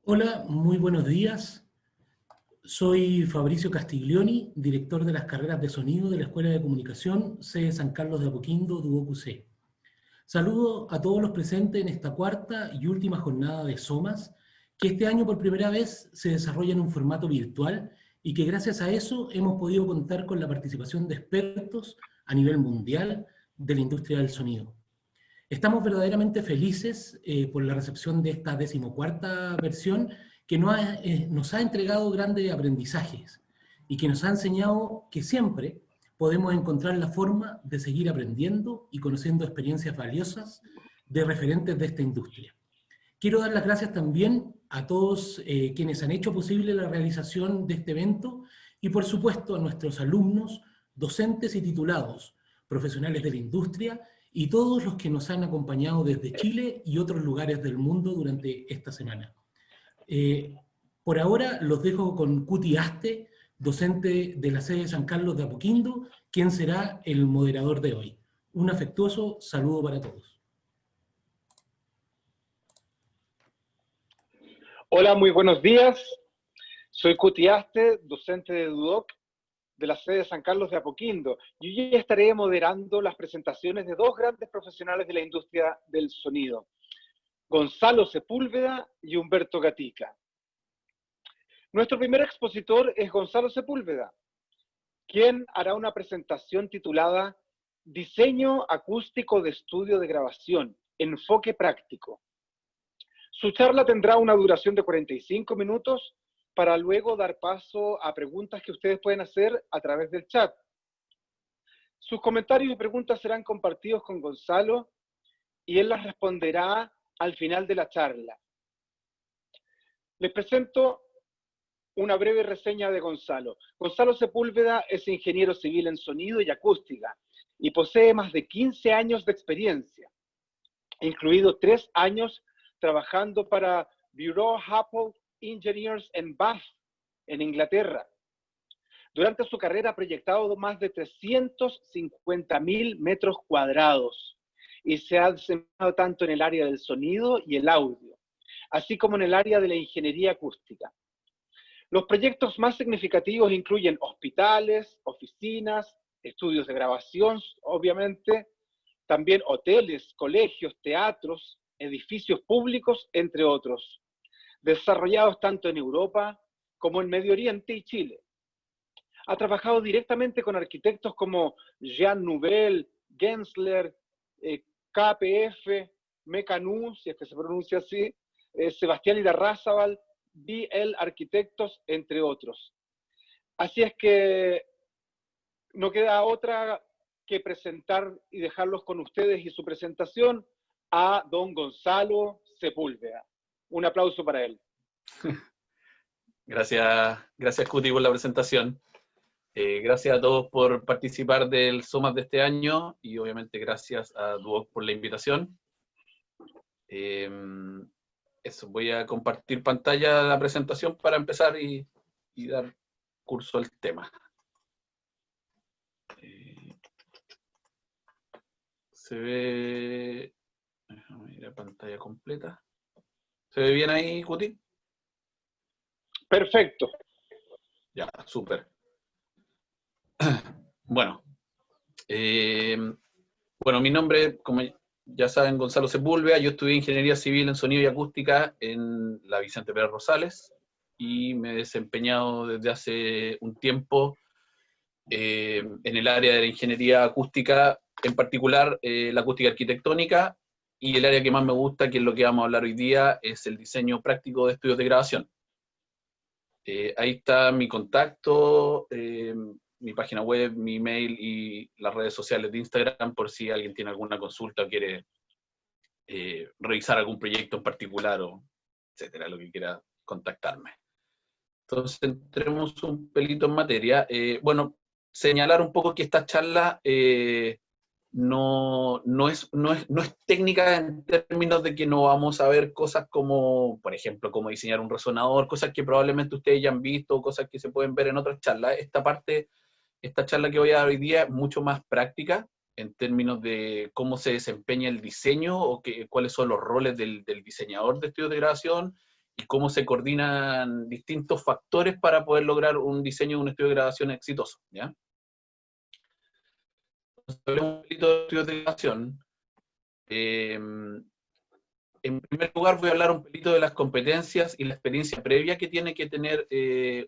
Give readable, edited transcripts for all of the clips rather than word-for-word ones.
Hola, muy buenos días. Soy Fabricio Castiglioni, director de las carreras de sonido de la Escuela de Comunicación, sede San Carlos de Apoquindo, Duoc-UC. Saludo a todos los presentes en esta cuarta y última jornada de SOMAS, que este año por primera vez se desarrolla en un formato virtual y que gracias a eso hemos podido contar con la participación de expertos a nivel mundial de la industria del sonido. Estamos verdaderamente felices por la recepción de esta 14ª versión que nos ha entregado grandes aprendizajes y que nos ha enseñado que siempre podemos encontrar la forma de seguir aprendiendo y conociendo experiencias valiosas de referentes de esta industria. Quiero dar las gracias también a todos quienes han hecho posible la realización de este evento y por supuesto a nuestros alumnos, docentes y titulados, profesionales de la industria y todos los que nos han acompañado desde Chile y otros lugares del mundo durante esta semana. Por ahora los dejo con Cuti Aste, docente de la sede de San Carlos de Apoquindo, quien será el moderador de hoy. Un afectuoso saludo para todos. Hola, muy buenos días. Soy Cuti Aste, docente de Duoc de la sede de San Carlos de Apoquindo. Y hoy estaré moderando las presentaciones de dos grandes profesionales de la industria del sonido, Gonzalo Sepúlveda y Humberto Gatica. Nuestro primer expositor es Gonzalo Sepúlveda, quien hará una presentación titulada Diseño acústico de estudio de grabación, enfoque práctico. Su charla tendrá una duración de 45 minutos para luego dar paso a preguntas que ustedes pueden hacer a través del chat. Sus comentarios y preguntas serán compartidos con Gonzalo y él las responderá al final de la charla. Les presento una breve reseña de Gonzalo. Gonzalo Sepúlveda es ingeniero civil en sonido y acústica y posee más de 15 años de experiencia, incluidos 3 años trabajando para Bureau Happle Engineers en Bath, en Inglaterra. Durante su carrera ha proyectado más de 350.000 metros cuadrados y se ha desempeñado tanto en el área del sonido y el audio, así como en el área de la ingeniería acústica. Los proyectos más significativos incluyen hospitales, oficinas, estudios de grabación, obviamente, también hoteles, colegios, teatros, edificios públicos, entre otros, desarrollados tanto en Europa como en Medio Oriente y Chile. Ha trabajado directamente con arquitectos como Jean Nouvel, Gensler, KPF, Mecanú, si es que se pronuncia así, Sebastián Irarrázaval, BL Arquitectos, entre otros. Así es que no queda otra que presentar y dejarlos con ustedes y su presentación a don Gonzalo Sepúlveda. Un aplauso para él. Gracias Cuti por la presentación. Gracias a todos por participar del SOMAS de este año y obviamente gracias a Duoc por la invitación. Eso, voy a compartir pantalla la presentación para empezar y dar curso al tema. Se ve... Déjame ir a pantalla completa. ¿Se ve bien ahí, Cuti? Perfecto. Ya, súper. Bueno. Bueno, mi nombre, como ya saben, Gonzalo Sepúlveda. Yo estudié Ingeniería Civil en Sonido y Acústica en la Vicente Pérez Rosales y me he desempeñado desde hace un tiempo en el área de la ingeniería acústica, en particular la acústica arquitectónica, y el área que más me gusta, que es lo que vamos a hablar hoy día, es el diseño práctico de estudios de grabación. Ahí está mi contacto, mi página web, mi email y las redes sociales de Instagram, por si alguien tiene alguna consulta o quiere revisar algún proyecto en particular, o etcétera, lo que quiera contactarme. Entonces, entremos un pelito en materia. Bueno, señalar un poco que esta charla no es técnica en términos de que no vamos a ver cosas como, por ejemplo, cómo diseñar un resonador, cosas que probablemente ustedes ya han visto, cosas que se pueden ver en otras charlas. Esta charla que voy a dar hoy día es mucho más práctica en términos de cómo se desempeña el diseño o cuáles son los roles del diseñador de estudios de grabación y cómo se coordinan distintos factores para poder lograr un diseño de un estudio de grabación exitoso, ¿ya? Entonces, hablemos un poquito de estudios de grabación. En primer lugar, voy a hablar un poquito de las competencias y la experiencia previa que tiene que tener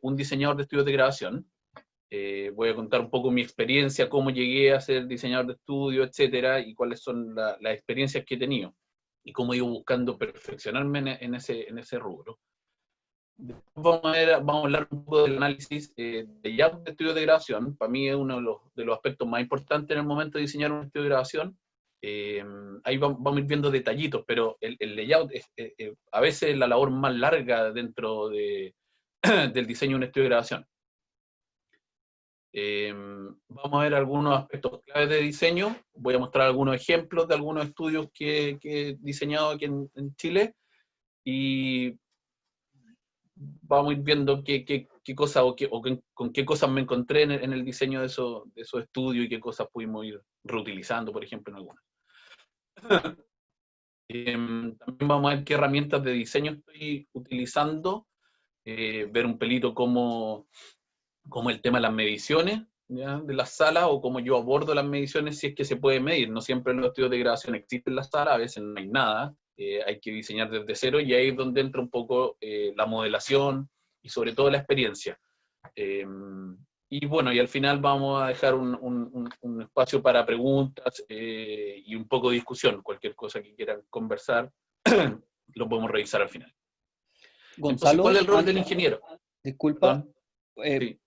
un diseñador de estudios de grabación. Voy a contar un poco mi experiencia, cómo llegué a ser diseñador de estudio, etcétera, y cuáles son las experiencias que he tenido, y cómo he ido buscando perfeccionarme en ese rubro. Después vamos a hablar un poco del análisis de layout de estudios de grabación. Para mí es uno de los aspectos más importantes en el momento de diseñar un estudio de grabación. Ahí vamos a ir viendo detallitos, pero el layout es a veces la labor más larga dentro del diseño de un estudio de grabación. Vamos a ver algunos aspectos claves de diseño. Voy a mostrar algunos ejemplos de algunos estudios que he diseñado aquí en Chile, y vamos a ir viendo qué cosas con qué cosas me encontré en el diseño de esos estudios, y qué cosas pudimos ir reutilizando, por ejemplo, en algunas. También vamos a ver qué herramientas de diseño estoy utilizando, ver un pelito cómo el tema de las mediciones, ¿ya?, de las salas, o cómo yo abordo las mediciones, si es que se puede medir. No siempre en los estudios de grabación existen las salas, a veces no hay nada, hay que diseñar desde cero, y ahí es donde entra un poco la modelación y sobre todo la experiencia. Y bueno, y al final vamos a dejar un espacio para preguntas y un poco de discusión. Cualquier cosa que quieran conversar, lo podemos revisar al final. Gonzalo, entonces, ¿cuál es el rol del ingeniero? Disculpa, Sí.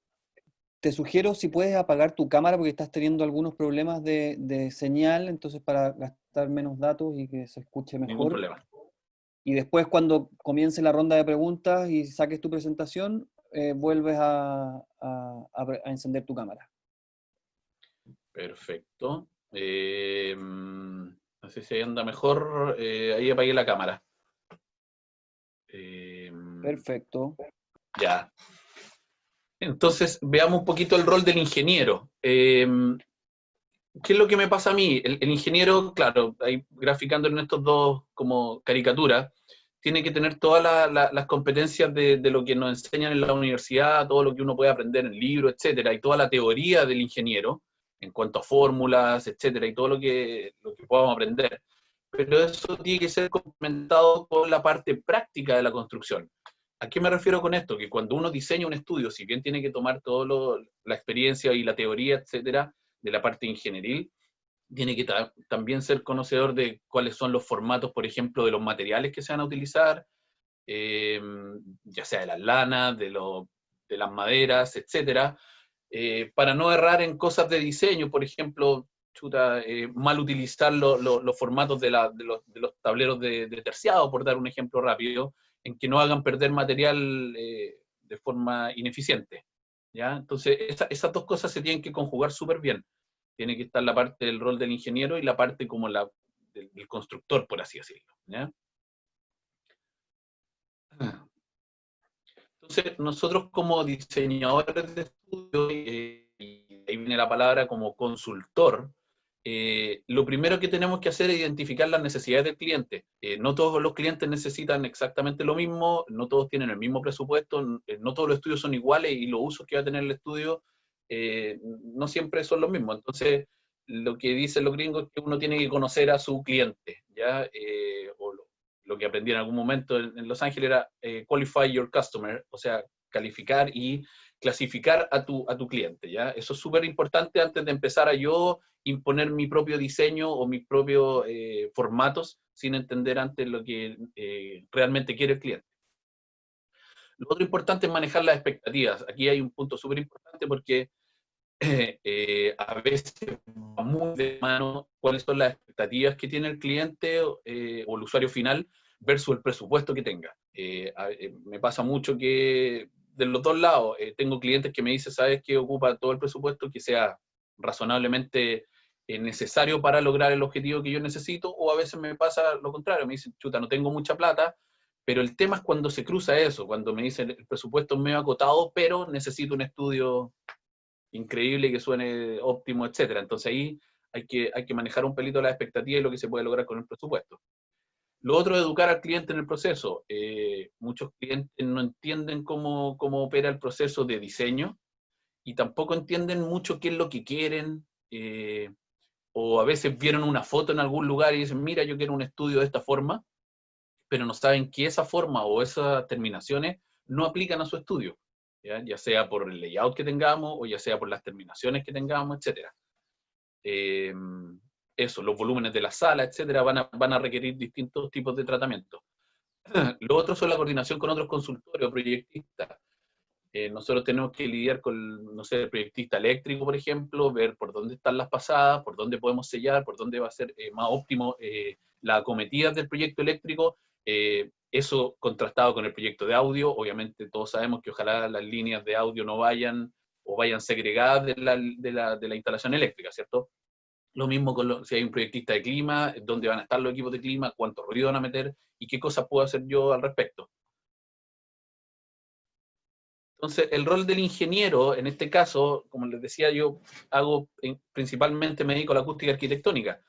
te sugiero si puedes apagar tu cámara porque estás teniendo algunos problemas de señal, entonces para gastar menos datos y que se escuche mejor. Ningún problema. Y después, cuando comience la ronda de preguntas y saques tu presentación, vuelves a encender tu cámara. Perfecto. No sé si ahí anda mejor. Ahí apagué la cámara. Perfecto. Ya. Entonces, veamos un poquito el rol del ingeniero. ¿Qué es lo que me pasa a mí? El ingeniero, claro, ahí graficando en estos dos como caricaturas, tiene que tener todas las competencias de lo que nos enseñan en la universidad, todo lo que uno puede aprender en libros, etcétera, y toda la teoría del ingeniero, en cuanto a fórmulas, etcétera, y todo lo que podamos aprender. Pero eso tiene que ser complementado con la parte práctica de la construcción. ¿A qué me refiero con esto? Que cuando uno diseña un estudio, si bien tiene que tomar toda la experiencia y la teoría, etcétera, de la parte ingenieril, tiene que también ser conocedor de cuáles son los formatos, por ejemplo, de los materiales que se van a utilizar, ya sea de las lanas, de las maderas, etcétera, para no errar en cosas de diseño, por ejemplo, mal utilizar los formatos de los tableros de terciado, por dar un ejemplo rápido, en que no hagan perder material de forma ineficiente, ¿ya? Entonces, esas dos cosas se tienen que conjugar súper bien. Tiene que estar la parte del rol del ingeniero y la parte como del constructor, por así decirlo, ¿ya? Entonces, nosotros como diseñadores de estudio, y ahí viene la palabra como consultor, lo primero que tenemos que hacer es identificar las necesidades del cliente. No todos los clientes necesitan exactamente lo mismo, no todos tienen el mismo presupuesto, no todos los estudios son iguales, y los usos que va a tener el estudio no siempre son los mismos. Entonces, lo que dicen los gringos es que uno tiene que conocer a su cliente, ¿ya? O lo que aprendí en algún momento en Los Ángeles era qualify your customer, o sea, calificar y clasificar a tu cliente, ¿ya? Eso es súper importante antes de empezar a yo imponer mi propio diseño o mis propios formatos, sin entender antes lo que realmente quiere el cliente. Lo otro importante es manejar las expectativas. Aquí hay un punto súper importante porque a veces va muy de mano cuáles son las expectativas que tiene el cliente o el usuario final versus el presupuesto que tenga. Me pasa mucho que de los dos lados, tengo clientes que me dicen, ¿sabes qué? Ocupa todo el presupuesto que sea razonablemente necesario para lograr el objetivo que yo necesito, o a veces me pasa lo contrario, me dicen, chuta, no tengo mucha plata, pero el tema es cuando se cruza eso, cuando me dicen, el presupuesto es medio acotado, pero necesito un estudio increíble que suene óptimo, etcétera. Entonces ahí hay que manejar un pelito las expectativas y lo que se puede lograr con el presupuesto. Lo otro es educar al cliente en el proceso. Muchos clientes no entienden cómo opera el proceso de diseño y tampoco entienden mucho qué es lo que quieren, o a veces vieron una foto en algún lugar y dicen, mira, yo quiero un estudio de esta forma, pero no saben que esa forma o esas terminaciones no aplican a su estudio, ya sea por el layout que tengamos o ya sea por las terminaciones que tengamos, etc. Eso, los volúmenes de la sala, etcétera, van a requerir distintos tipos de tratamiento. Lo otro son la coordinación con otros consultores o proyectistas. Nosotros tenemos que lidiar con, no sé, el proyectista eléctrico, por ejemplo, ver por dónde están las pasadas, por dónde podemos sellar, por dónde va a ser más óptimo la acometida del proyecto eléctrico, eso contrastado con el proyecto de audio. Obviamente todos sabemos que ojalá las líneas de audio no vayan o vayan segregadas de la instalación eléctrica, ¿cierto? Lo mismo con si hay un proyectista de clima, dónde van a estar los equipos de clima, cuánto ruido van a meter y qué cosas puedo hacer yo al respecto. Entonces, el rol del ingeniero, en este caso, como les decía, yo principalmente me dedico a la acústica arquitectónica.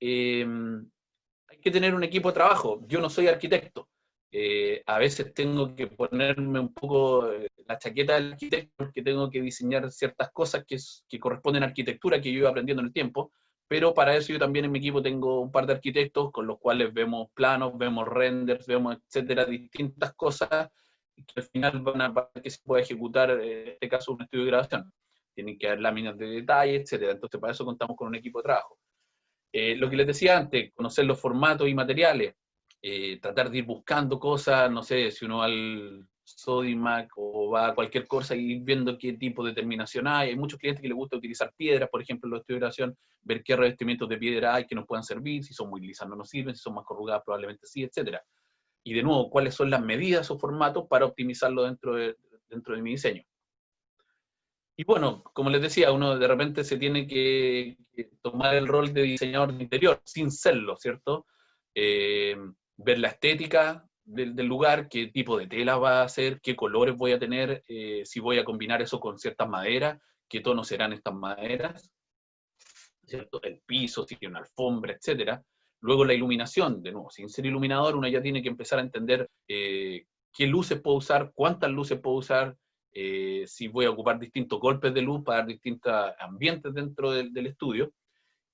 Hay que tener un equipo de trabajo. Yo no soy arquitecto. A veces tengo que ponerme un poco la chaqueta del arquitecto porque tengo que diseñar ciertas cosas que corresponden a arquitectura que yo iba aprendiendo en el tiempo, pero para eso yo también en mi equipo tengo un par de arquitectos con los cuales vemos planos, vemos renders, vemos, etcétera, distintas cosas que al final van a que se pueda ejecutar, en este caso, un estudio de grabación. Tienen que haber láminas de detalle, etcétera. Entonces, para eso contamos con un equipo de trabajo. Lo que les decía antes, conocer los formatos y materiales, tratar de ir buscando cosas, no sé, si uno va al Sodimac o va a cualquier cosa y ir viendo qué tipo de terminación hay. Hay muchos clientes que les gusta utilizar piedras, por ejemplo, en los estudios de grabación, ver qué revestimientos de piedra hay que nos puedan servir, si son muy lisas no nos sirven, si son más corrugadas probablemente sí, etcétera. Y de nuevo, cuáles son las medidas o formatos para optimizarlo dentro de mi diseño. Y bueno, como les decía, uno de repente se tiene que tomar el rol de diseñador de interior, sin serlo, ¿cierto? Ver la estética del lugar, qué tipo de tela va a ser, qué colores voy a tener, si voy a combinar eso con ciertas maderas, qué tonos serán estas maderas, ¿cierto? El piso, si tiene una alfombra, etcétera. Luego la iluminación, de nuevo, sin ser iluminador, uno ya tiene que empezar a entender qué luces puedo usar, cuántas luces puedo usar, si voy a ocupar distintos golpes de luz para dar distintos ambientes dentro del estudio.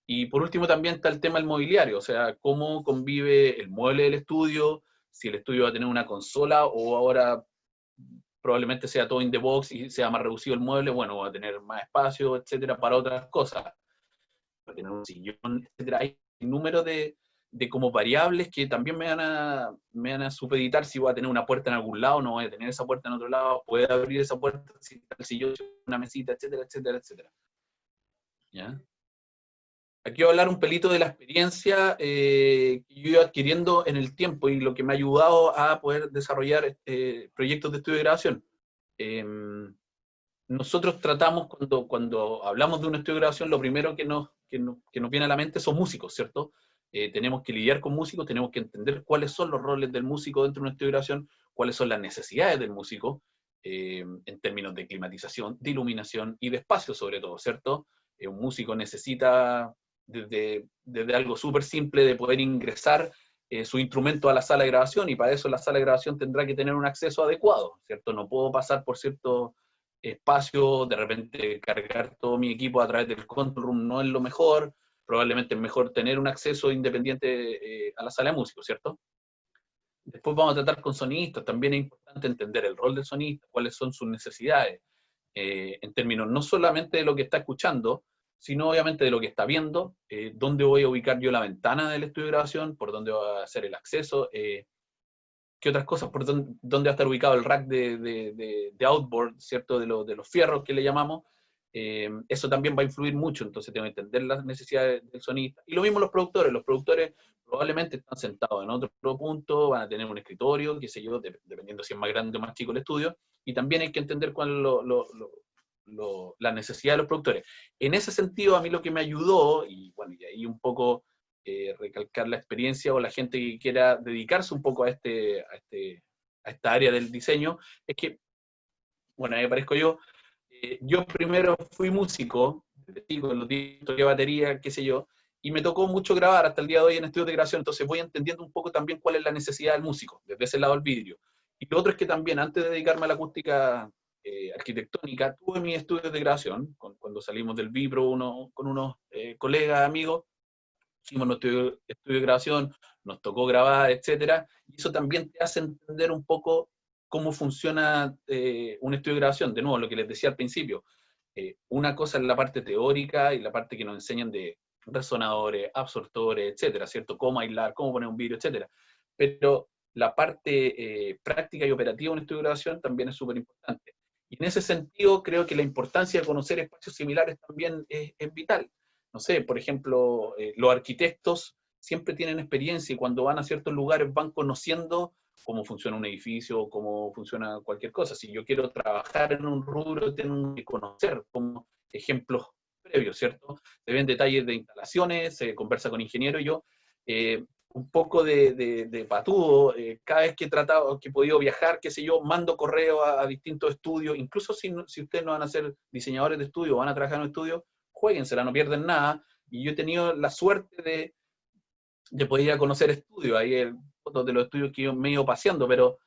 Y por último también está el tema del mobiliario, o sea, cómo convive el mueble del estudio, si el estudio va a tener una consola o ahora probablemente sea todo in the box y sea más reducido el mueble, bueno, va a tener más espacio, etcétera, para otras cosas. Va a tener un sillón, etcétera. Hay un número de como variables que también me van a supeditar si voy a tener una puerta en algún lado, no voy a tener esa puerta en otro lado, puede abrir esa puerta si está el sillón, una mesita, etcétera, etcétera, etcétera. ¿Ya? Aquí voy a hablar un pelito de la experiencia que yo he ido adquiriendo en el tiempo y lo que me ha ayudado a poder desarrollar proyectos de estudio de grabación. Nosotros tratamos, cuando hablamos de un estudio de grabación, lo primero que nos viene a la mente son músicos, ¿cierto? Tenemos que lidiar con músicos, tenemos que entender cuáles son los roles del músico dentro de un estudio de grabación, cuáles son las necesidades del músico, en términos de climatización, de iluminación y de espacio sobre todo, ¿cierto? Un músico necesita desde algo súper simple de poder ingresar su instrumento a la sala de grabación, y para eso la sala de grabación tendrá que tener un acceso adecuado, ¿cierto? No puedo pasar por cierto espacio, de repente cargar todo mi equipo a través del control room no es lo mejor, probablemente es mejor tener un acceso independiente a la sala de músicos, ¿cierto? Después vamos a tratar con sonistas, también es importante entender el rol del sonista, cuáles son sus necesidades, en términos no solamente de lo que está escuchando, sino obviamente de lo que está viendo, dónde voy a ubicar yo la ventana del estudio de grabación, por dónde va a ser el acceso, qué otras cosas, por dónde va a estar ubicado el rack de outboard, ¿cierto? De los fierros que le llamamos. Eso también va a influir mucho, entonces tengo que entender las necesidades del sonista. Y lo mismo los productores probablemente están sentados en otro punto, van a tener un escritorio, qué sé yo, dependiendo si es más grande o más chico el estudio, y también hay que entender cuál es la necesidad de los productores. En ese sentido, a mí lo que me ayudó, y bueno, y ahí un poco recalcar la experiencia o la gente que quiera dedicarse un poco a esta área del diseño, es que, bueno, ahí aparezco yo primero fui músico, con los discos de batería, qué sé yo, y me tocó mucho grabar hasta el día de hoy en estudios de grabación, entonces voy entendiendo un poco también cuál es la necesidad del músico, desde ese lado del vidrio. Y lo otro es que también, antes de dedicarme a la acústica arquitectónica, tuve mis estudios de grabación, cuando salimos del Vibro con unos colegas, amigos, hicimos nuestro estudio de grabación, nos tocó grabar, etcétera, y eso también te hace entender un poco cómo funciona un estudio de grabación. De nuevo, lo que les decía al principio, una cosa es la parte teórica y la parte que nos enseñan de resonadores, absortores, etcétera, ¿cierto? Cómo aislar, cómo poner un vidrio, etcétera. Pero la parte práctica y operativa de un estudio de grabación también es súper importante. Y en ese sentido, creo que la importancia de conocer espacios similares también es vital. No sé, por ejemplo, los arquitectos siempre tienen experiencia y cuando van a ciertos lugares van conociendo cómo funciona un edificio, cómo funciona cualquier cosa. Si yo quiero trabajar en un rubro, tengo que conocer como ejemplos previos, ¿cierto? Se ven detalles de instalaciones, se conversa con ingenieros. Yo, un poco de patudo, cada vez que he tratado, que he podido viajar, qué sé yo, mando correo a distintos estudios, incluso si ustedes no van a ser diseñadores de estudio, van a trabajar en un estudio, juéguensela, no pierden nada. Y yo he tenido la suerte de poder ir a conocer estudios, ahí fotos de los estudios que yo me he ido paseando, pero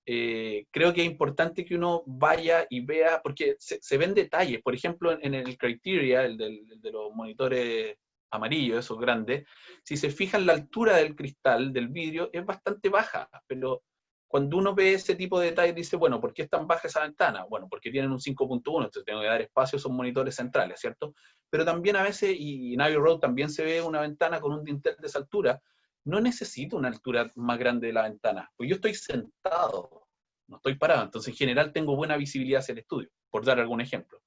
creo que es importante que uno vaya y vea, porque se ven detalles, por ejemplo, en el Criteria, el de los monitores amarillos, esos grandes, si se fijan la altura del cristal, del vidrio, es bastante baja, pero cuando uno ve ese tipo de detalles, dice, bueno, ¿por qué es tan baja esa ventana? Bueno, porque tienen un 5.1, entonces tengo que dar espacio a esos monitores centrales, ¿cierto? Pero también a veces, y en Abbey Road también se ve una ventana con un dintel de esa altura, no necesito una altura más grande de la ventana, pues yo estoy sentado, no estoy parado, entonces en general tengo buena visibilidad hacia el estudio, por dar algún ejemplo.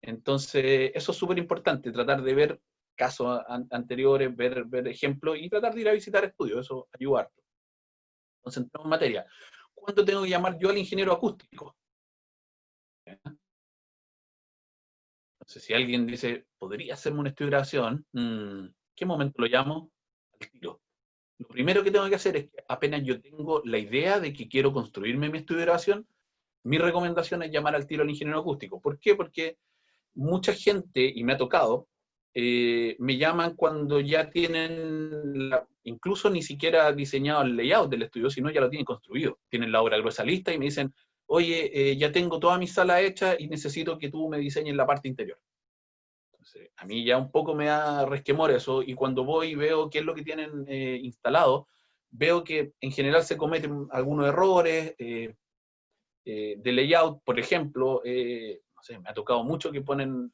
Entonces, eso es súper importante, tratar de ver casos anteriores, ver ejemplos y tratar de ir a visitar estudios, eso ayuda harto. Entonces, entramos en materia. ¿Cuándo tengo que llamar yo al ingeniero acústico? Entonces, si alguien dice, ¿podría hacerme un estudio de grabación? ¿Qué momento lo llamo? Al tiro. Lo primero que tengo que hacer es que apenas yo tengo la idea de que quiero construirme mi estudio de grabación, mi recomendación es llamar al tiro al ingeniero acústico. ¿Por qué? Porque mucha gente, y me ha tocado, me llaman cuando ya tienen, incluso ni siquiera diseñado el layout del estudio, sino ya lo tienen construido. Tienen la obra gruesa lista y me dicen, oye, ya tengo toda mi sala hecha y necesito que tú me diseñes la parte interior. Entonces, a mí ya un poco me da resquemor eso, y cuando voy y veo qué es lo que tienen instalado, veo que en general se cometen algunos errores de layout, por ejemplo, no sé, me ha tocado mucho que ponen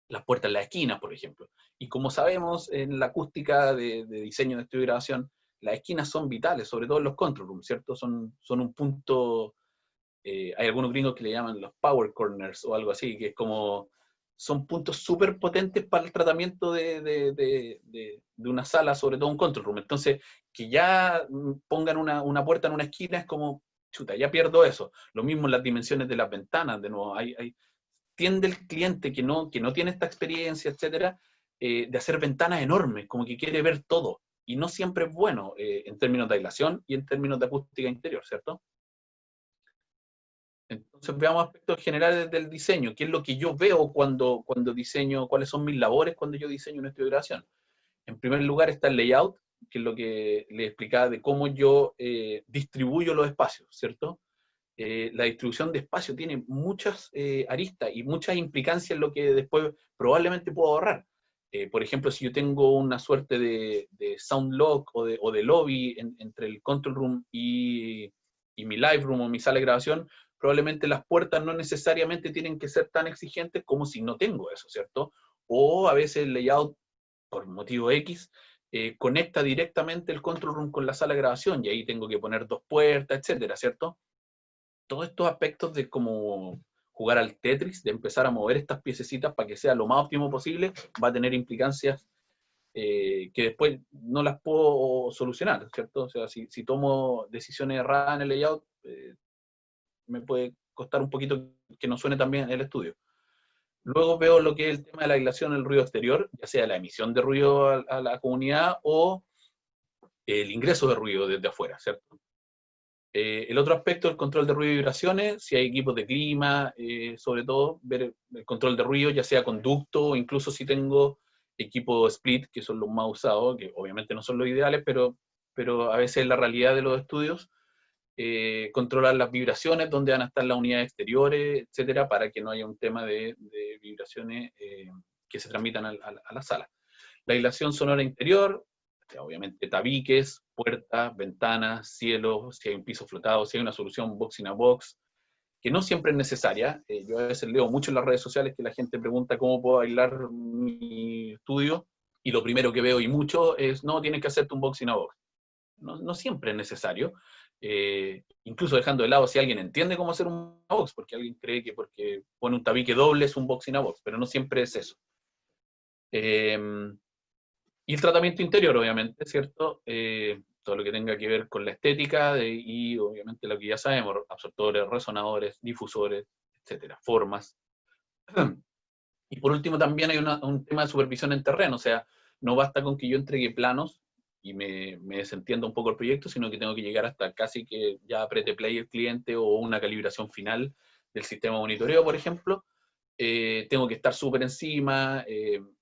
las puertas en las esquinas, por ejemplo. Y como sabemos, en la acústica de diseño de estudio de grabación, las esquinas son vitales, sobre todo en los control rooms, ¿cierto? Son un punto, hay algunos gringos que le llaman los power corners o algo así, que es como, son puntos súper potentes para el tratamiento de una sala, sobre todo un control room. Entonces, que ya pongan una puerta en una esquina es como, chuta, ya pierdo eso. Lo mismo en las dimensiones de las ventanas, de nuevo, tiende el cliente que no tiene esta experiencia, etcétera, de hacer ventanas enormes, como que quiere ver todo, y no siempre es bueno en términos de aislación y en términos de acústica interior, ¿cierto? Entonces veamos aspectos generales del diseño, qué es lo que yo veo cuando diseño, cuáles son mis labores cuando yo diseño un estudio de grabación. En primer lugar está el layout, que es lo que les explicaba de cómo yo distribuyo los espacios, ¿cierto? La distribución de espacio tiene muchas aristas y muchas implicancias en lo que después probablemente puedo ahorrar. Por ejemplo, si yo tengo una suerte de sound lock o de lobby entre el control room y mi live room o mi sala de grabación, probablemente las puertas no necesariamente tienen que ser tan exigentes como si no tengo eso, ¿cierto? O a veces el layout, por motivo X, conecta directamente el control room con la sala de grabación y ahí tengo que poner dos puertas, etcétera, ¿cierto? Todos estos aspectos de como jugar al Tetris, de empezar a mover estas piececitas para que sea lo más óptimo posible, va a tener implicancias que después no las puedo solucionar, ¿cierto? O sea, si tomo decisiones erradas en el layout, me puede costar un poquito que no suene tan bien el estudio. Luego veo lo que es el tema de la aislación del ruido exterior, ya sea la emisión de ruido a la comunidad o el ingreso de ruido desde afuera, ¿cierto? El otro aspecto es el control de ruido y vibraciones, si hay equipos de clima, sobre todo ver el control de ruido, ya sea conducto o incluso si tengo equipo split, que son los más usados, que obviamente no son los ideales, pero a veces la realidad de los estudios, controlar las vibraciones, dónde van a estar las unidades exteriores, etcétera, para que no haya un tema de vibraciones que se transmitan a la sala. La aislación sonora interior, obviamente tabiques, puertas, ventanas, cielos, si hay un piso flotado, si hay una solución box in a box, que no siempre es necesaria. Yo a veces leo mucho en las redes sociales que la gente pregunta cómo puedo aislar mi estudio, y lo primero que veo y mucho es, no, tienes que hacerte un box in a box. No siempre es necesario, incluso dejando de lado si alguien entiende cómo hacer un box, porque alguien cree que porque pone un tabique doble es un box in a box, pero no siempre es eso. Y el tratamiento interior, obviamente, ¿cierto? Todo lo que tenga que ver con la estética y obviamente lo que ya sabemos, absortores, resonadores, difusores, etcétera, formas. Y por último también hay un tema de supervisión en terreno, o sea, no basta con que yo entregue planos y me desentienda un poco el proyecto, sino que tengo que llegar hasta casi que ya apriete play el cliente o una calibración final del sistema de monitoreo, por ejemplo. Tengo que estar súper encima,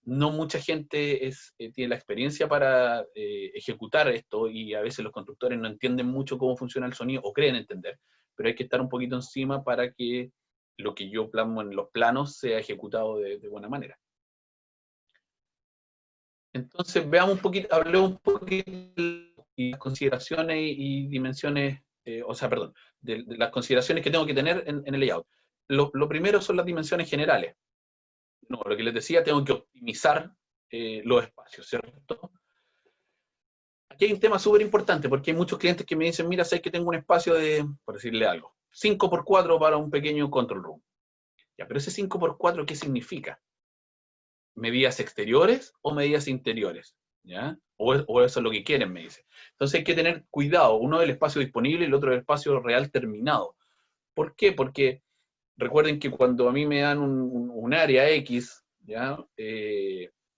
no mucha gente tiene la experiencia para ejecutar esto, y a veces los constructores no entienden mucho cómo funciona el sonido, o creen entender, pero hay que estar un poquito encima para que lo que yo plasmo en los planos sea ejecutado de buena manera. Entonces veamos un poquito, hablemos un poquito de las consideraciones y dimensiones, o sea, perdón, de las consideraciones que tengo que tener en el layout. Lo primero son las dimensiones generales. No, lo que les decía, tengo que optimizar los espacios, ¿cierto? Aquí hay un tema súper importante, porque hay muchos clientes que me dicen, mira, sé que tengo un espacio de, por decirle algo, 5x4 para un pequeño control room. Ya, pero ese 5x4, ¿qué significa? ¿Medidas exteriores o medidas interiores? ¿Ya? O eso es lo que quieren, me dice. Entonces hay que tener cuidado, uno del espacio disponible y el otro del espacio real terminado. ¿Por qué? Porque recuerden que cuando a mí me dan un área X, ¿ya?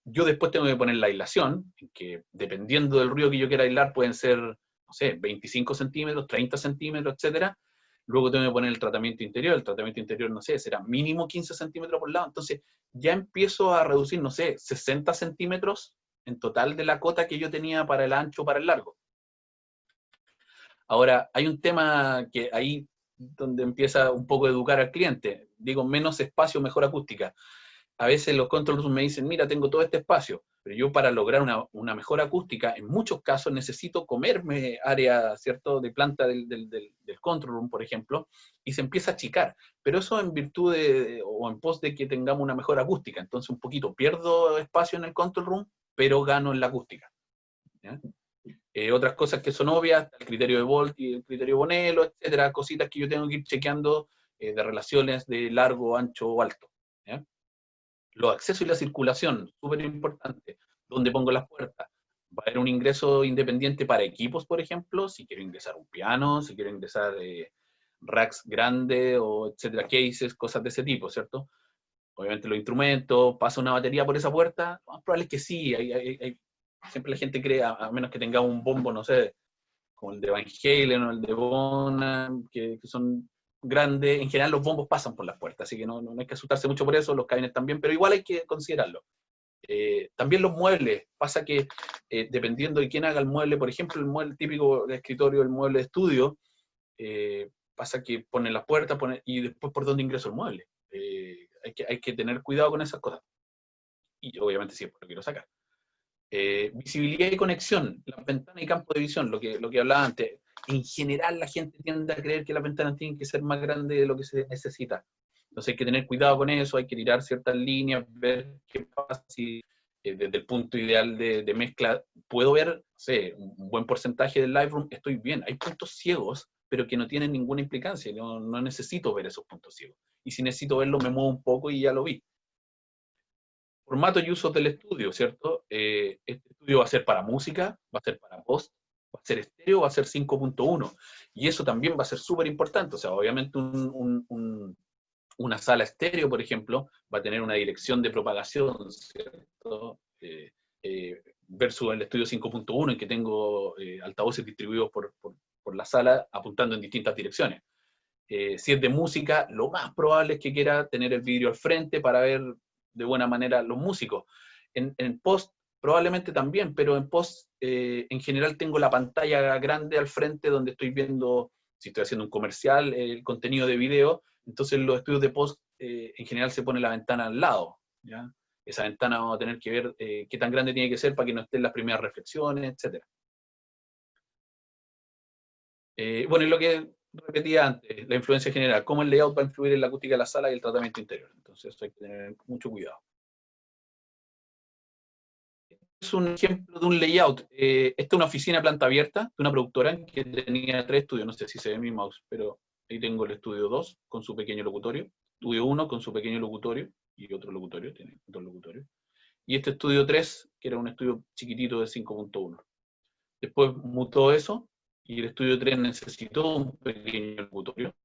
Yo después tengo que poner la aislación, que dependiendo del ruido que yo quiera aislar pueden ser, no sé, 25 centímetros, 30 centímetros, etcétera. Luego tengo que poner el tratamiento interior, no sé, será mínimo 15 centímetros por lado. Entonces ya empiezo a reducir, no sé, 60 centímetros en total de la cota que yo tenía para el ancho o para el largo. Ahora, hay un tema que ahí donde empieza un poco a educar al cliente. Digo, menos espacio, mejor acústica. A veces los control rooms me dicen, mira, tengo todo este espacio, pero yo para lograr una mejor acústica, en muchos casos necesito comerme área, ¿cierto?, de planta del control room, por ejemplo, y se empieza a achicar. Pero eso en virtud o en pos de que tengamos una mejor acústica. Entonces un poquito pierdo espacio en el control room, pero gano en la acústica, ¿ya? Otras cosas que son obvias, el criterio de Volt y el criterio Bonello, etcétera, cositas que yo tengo que ir chequeando de relaciones de largo, ancho o alto, ¿ya? Los accesos y la circulación, súper importante. ¿Dónde pongo las puertas? Va a haber un ingreso independiente para equipos, por ejemplo, si quiero ingresar un piano, si quiero ingresar racks grandes, o etcétera, cases, cosas de ese tipo, ¿cierto? Obviamente los instrumentos, pasa una batería por esa puerta, lo más probable es que sí, siempre la gente cree, a menos que tenga un bombo, no sé, como el de Van Halen o el de Bonham, que son grandes. En general los bombos pasan por las puertas, así que no hay que asustarse mucho por eso, los cabines también, pero igual hay que considerarlo. También los muebles, pasa que dependiendo de quién haga el mueble, por ejemplo, el mueble típico de escritorio, el mueble de estudio, pasa que ponen las puertas y después por dónde ingreso el mueble. Hay que tener cuidado con esas cosas. Y obviamente siempre lo quiero sacar. Visibilidad y conexión, las ventanas y campo de visión, lo que hablaba antes. En general la gente tiende a creer que las ventanas tienen que ser más grandes de lo que se necesita. Entonces hay que tener cuidado con eso, hay que tirar ciertas líneas, ver qué pasa si desde el punto ideal de mezcla puedo ver, no sé, un buen porcentaje del Lightroom, estoy bien. Hay puntos ciegos, pero que no tienen ninguna implicancia, no necesito ver esos puntos ciegos. Y si necesito verlo, me muevo un poco y ya lo vi. Formato y usos del estudio, ¿cierto? Este estudio va a ser para música, va a ser para post, va a ser estéreo, va a ser 5.1. Y eso también va a ser súper importante. O sea, obviamente una sala estéreo, por ejemplo, va a tener una dirección de propagación, ¿cierto? Versus el estudio 5.1, en que tengo altavoces distribuidos por la sala apuntando en distintas direcciones. Si es de música, lo más probable es que quiera tener el vidrio al frente para ver de buena manera los músicos. En post probablemente también, pero en post en general tengo la pantalla grande al frente donde estoy viendo, si estoy haciendo un comercial, el contenido de video. Entonces los estudios de post en general se pone la ventana al lado, ¿ya? Esa ventana vamos a tener que ver qué tan grande tiene que ser para que no estén las primeras reflexiones, etc. Bueno, y lo que repetía antes, la influencia general, cómo el layout va a influir en la acústica de la sala y el tratamiento interior. Entonces eso hay que tener mucho cuidado. Es un ejemplo de un layout. Esta es una oficina de planta abierta de una productora que tenía 3 estudios, no sé si se ve mi mouse, pero ahí tengo el estudio 2 con su pequeño locutorio, estudio 1 con su pequeño locutorio y otro locutorio, tiene otro locutorio. Y este estudio 3, que era un estudio chiquitito de 5.1. Después mutó eso y el estudio 3 necesitó un pequeño locutorio.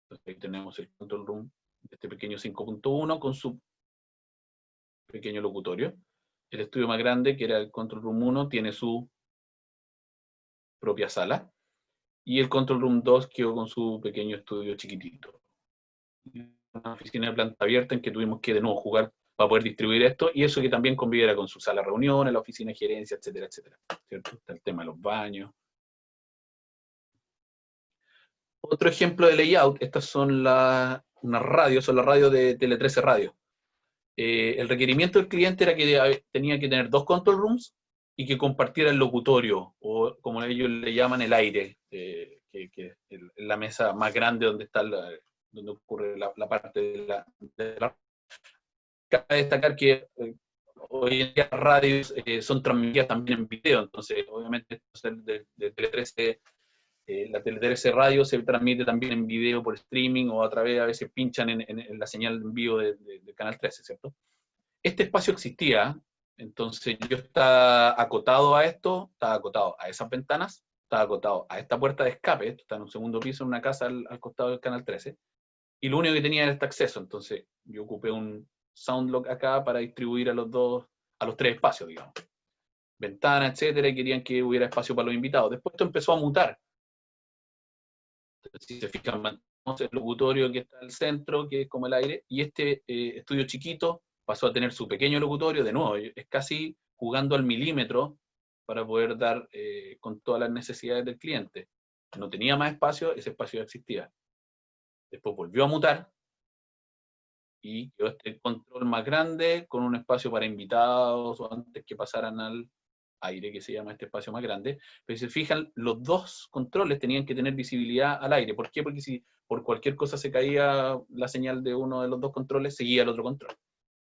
Entonces ahí tenemos el control room de este pequeño 5.1 con su pequeño locutorio. El estudio más grande, que era el Control Room 1, tiene su propia sala. Y el Control Room 2 quedó con su pequeño estudio chiquitito. Una oficina de planta abierta en que tuvimos que de nuevo jugar para poder distribuir esto, y eso que también conviviera con su sala de reuniones, la oficina de gerencia, etcétera, etcétera. ¿Cierto? Está el tema de los baños. Otro ejemplo de layout, estas son unas radios, son las radios de Tele 13 Radio. El requerimiento del cliente era que tenía que tener 2 control rooms y que compartiera el locutorio, o como ellos le llaman el aire, que es la mesa más grande donde está donde ocurre la parte de la. Cabe destacar que hoy en día radios son transmitidas también en video, entonces obviamente de Tele 13, la Tele 13 Radio se transmite también en video por streaming o a través, a veces pinchan en la señal en vivo del Canal 13, ¿cierto? Este espacio existía, entonces yo estaba acotado a esto, estaba acotado a esas ventanas, estaba acotado a esta puerta de escape, esto está en un segundo piso en una casa al costado del Canal 13, y lo único que tenía era este acceso, entonces yo ocupé un soundlock acá para distribuir a los 3 espacios, digamos. Ventana, etcétera, y querían que hubiera espacio para los invitados. Después esto empezó a mutar. Entonces, si se fijan, mantenemos el locutorio que está al centro, que es como el aire, y este estudio chiquito pasó a tener su pequeño locutorio, de nuevo, es casi jugando al milímetro para poder dar con todas las necesidades del cliente. No tenía más espacio, ese espacio ya existía. Después volvió a mutar, y quedó este control más grande, con un espacio para invitados, o antes que pasaran al aire, que se llama este espacio más grande. Pero si se fijan, los 2 controles tenían que tener visibilidad al aire. ¿Por qué? Porque si por cualquier cosa se caía la señal de uno de los 2 controles, seguía el otro control.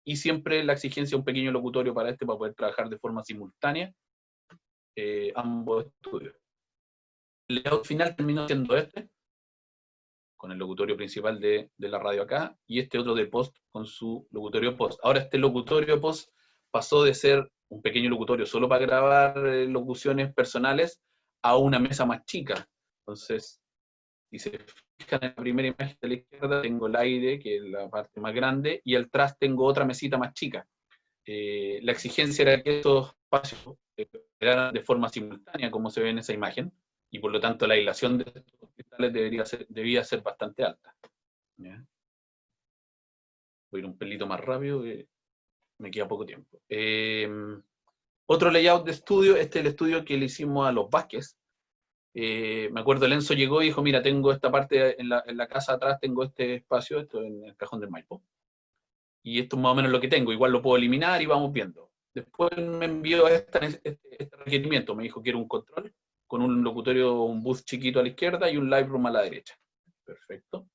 Y siempre la exigencia de un pequeño locutorio para para poder trabajar de forma simultánea ambos estudios. El layout final terminó siendo este, con el locutorio principal de la radio acá, y este otro de post con su locutorio post. Ahora este locutorio post pasó de ser un pequeño locutorio solo para grabar locuciones personales a una mesa más chica. Entonces, si se fijan en la primera imagen de la izquierda, tengo el aire, que es la parte más grande, y atrás tengo otra mesita más chica. La exigencia era que estos espacios eran de forma simultánea, como se ve en esa imagen, y por lo tanto la aislación de estos cristales debía ser bastante alta. ¿Ya? Voy a ir un pelito más rápido, que me queda poco tiempo. Otro layout de estudio, este es el estudio que le hicimos a los Vázquez. Me acuerdo, el Enzo llegó y dijo, mira, tengo esta parte en la casa atrás, tengo este espacio, esto en el cajón del Maipo, y esto es más o menos lo que tengo, igual lo puedo eliminar y vamos viendo. Después me envió este requerimiento, me dijo, quiero un control, con un locutorio, un booth chiquito a la izquierda y un live room a la derecha. Perfecto.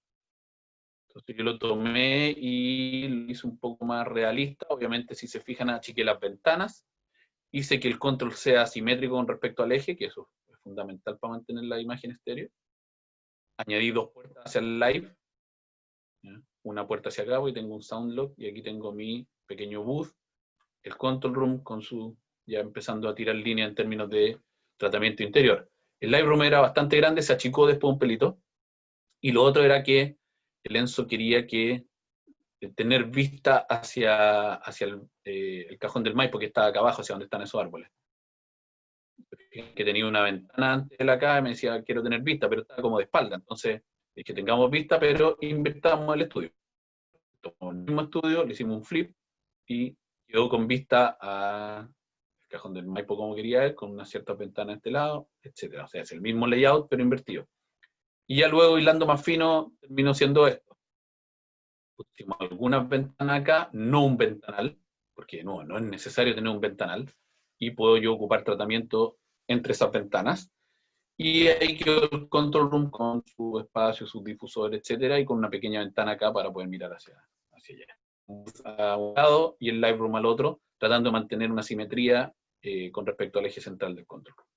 Entonces yo lo tomé y lo hice un poco más realista. Obviamente, si se fijan, achiqué las ventanas, hice que el control sea simétrico con respecto al eje, que eso es fundamental para mantener la imagen estéreo. Añadí 2 puertas hacia el live, ¿ya? Una puerta hacia acá, y tengo un soundlock, y aquí tengo mi pequeño booth, el control room con su, ya empezando a tirar línea en términos de tratamiento interior. El live room era bastante grande, se achicó después un pelito, y lo otro era que el Enzo quería que tener vista hacia el cajón del Maipo, que está acá abajo, hacia donde están esos árboles. Que tenía una ventana antes de la casa, y me decía, quiero tener vista, pero estaba como de espalda, entonces es que tengamos vista, pero invertamos el estudio. Tomamos el mismo estudio, le hicimos un flip, y quedó con vista al Cajón del Maipo como quería él, con una cierta ventana a este lado, etc. O sea, es el mismo layout, pero invertido. Y ya luego, hilando más fino, terminó siendo esto. Pusimos algunas ventanas acá, no un ventanal, porque no es necesario tener un ventanal, y puedo yo ocupar tratamiento entre esas ventanas. Y ahí quedó el control room con su espacio, sus difusores, etcétera, y con una pequeña ventana acá para poder mirar hacia allá. A un lado y el live room al otro, tratando de mantener una simetría con respecto al eje central del control room.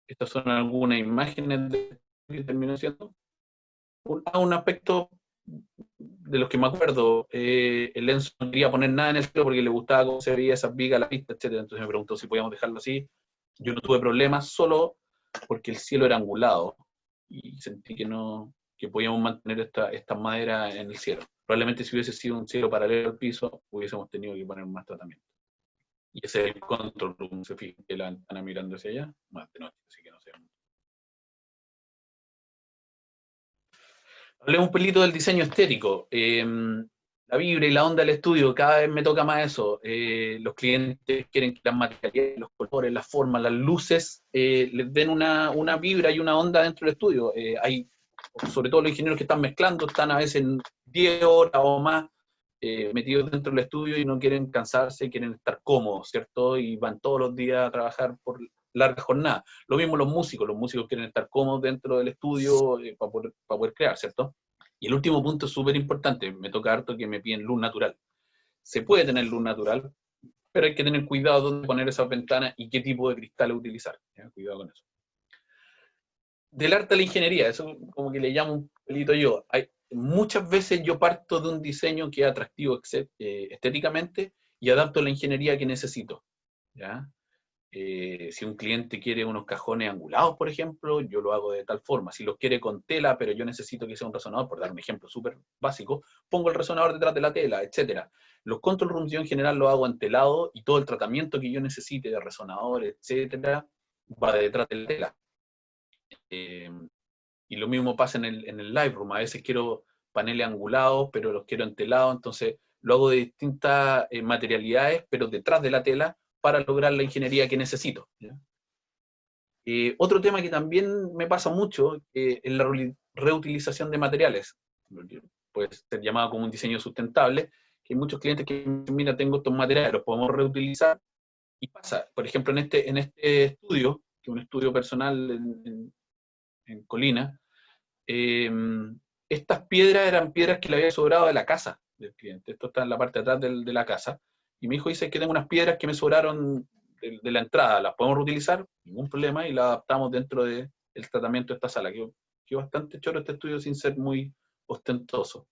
Estas son algunas imágenes de que terminó siendo. Un aspecto de los que me acuerdo, el Enzo no quería poner nada en el cielo porque le gustaba cómo se veía esas vigas, la pista, etcétera. Entonces me preguntó si podíamos dejarlo así. Yo no tuve problemas, solo porque el cielo era angulado y sentí que podíamos mantener esta madera en el cielo. Probablemente si hubiese sido un cielo paralelo al piso, hubiésemos tenido que poner más tratamiento. Y ese es el control room, se fijan que la ventana mirando hacia allá, más de noche, así que no sé. Hablemos un pelito del diseño estético. La vibra y la onda del estudio, cada vez me toca más eso. Los clientes quieren que las materiales, los colores, las formas, las luces les den una vibra y una onda dentro del estudio. Hay, sobre todo los ingenieros que están mezclando, están a veces 10 horas o más metidos dentro del estudio y no quieren cansarse, quieren estar cómodos, ¿cierto? Y van todos los días a trabajar por larga jornada. Lo mismo los músicos quieren estar cómodos dentro del estudio para poder crear, ¿cierto? Y el último punto es súper importante, me toca harto que me piden luz natural. Se puede tener luz natural, pero hay que tener cuidado dónde poner esas ventanas y qué tipo de cristal utilizar. Cuidado con eso. Del arte a la ingeniería, eso como que le llamo un pelito yo. Muchas veces yo parto de un diseño que es atractivo estéticamente y adapto la ingeniería que necesito. ¿Ya? Si un cliente quiere unos cajones angulados, por ejemplo, yo lo hago de tal forma. Si los quiere con tela, pero yo necesito que sea un resonador, por dar un ejemplo súper básico, pongo el resonador detrás de la tela, etc. Los control rooms yo en general lo hago entelado y todo el tratamiento que yo necesite de resonador, etc., va detrás de la tela. Y lo mismo pasa en el Lightroom. A veces quiero paneles angulados, pero los quiero entelados, entonces lo hago de distintas materialidades, pero detrás de la tela, para lograr la ingeniería que necesito. Otro tema que también me pasa mucho es la reutilización de materiales. Puede ser llamado como un diseño sustentable, que hay muchos clientes que dicen, mira, tengo estos materiales, los podemos reutilizar. Y pasa, por ejemplo, en este estudio, que es un estudio personal en Colina, estas piedras eran piedras que le había sobrado de la casa del cliente. Esto está en la parte de atrás de la casa. Y mi hijo dice que tengo unas piedras que me sobraron de la entrada, las podemos reutilizar, ningún problema, y las adaptamos dentro del tratamiento de esta sala. Quedó bastante choro este estudio sin ser muy ostentoso.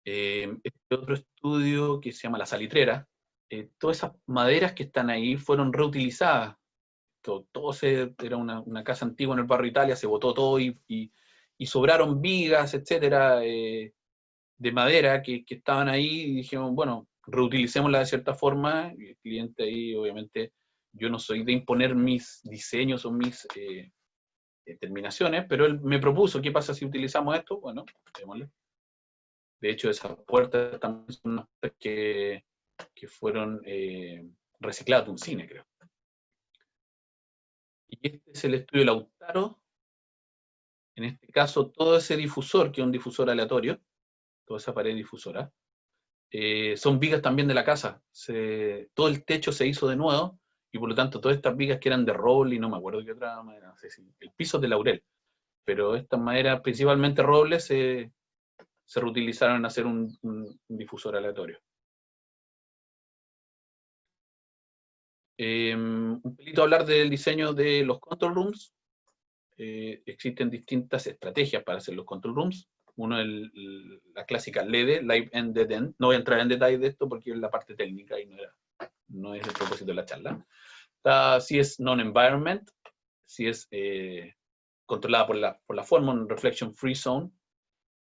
Este otro estudio que se llama La Salitrera, todas esas maderas que están ahí fueron reutilizadas. Era una casa antigua en el barrio Italia, se botó todo y sobraron vigas, etcétera, de madera que estaban ahí, y dijimos, bueno, reutilicémosla de cierta forma. Y el cliente ahí, obviamente, yo no soy de imponer mis diseños o mis terminaciones, pero él me propuso, ¿qué pasa si utilizamos esto? Bueno, démosle. De hecho, esas puertas también son unas que fueron recicladas de un cine, creo. Y este es el estudio Lautaro. En este caso, todo ese difusor, que es un difusor aleatorio, toda esa pared difusora, son vigas también de la casa. Todo el techo se hizo de nuevo, y por lo tanto todas estas vigas que eran de roble, y no me acuerdo qué otra madera, no sé si el piso es de laurel, pero estas maderas, principalmente roble, se reutilizaron en hacer un difusor aleatorio. Un pelito hablar del diseño de los control rooms. Existen distintas estrategias para hacer los control rooms. Uno es la clásica LED, Live End Dead End. No voy a entrar en detalle de esto porque es la parte técnica y no es el propósito de la charla. Si es non-environment, si es controlada por la forma, un reflection free zone.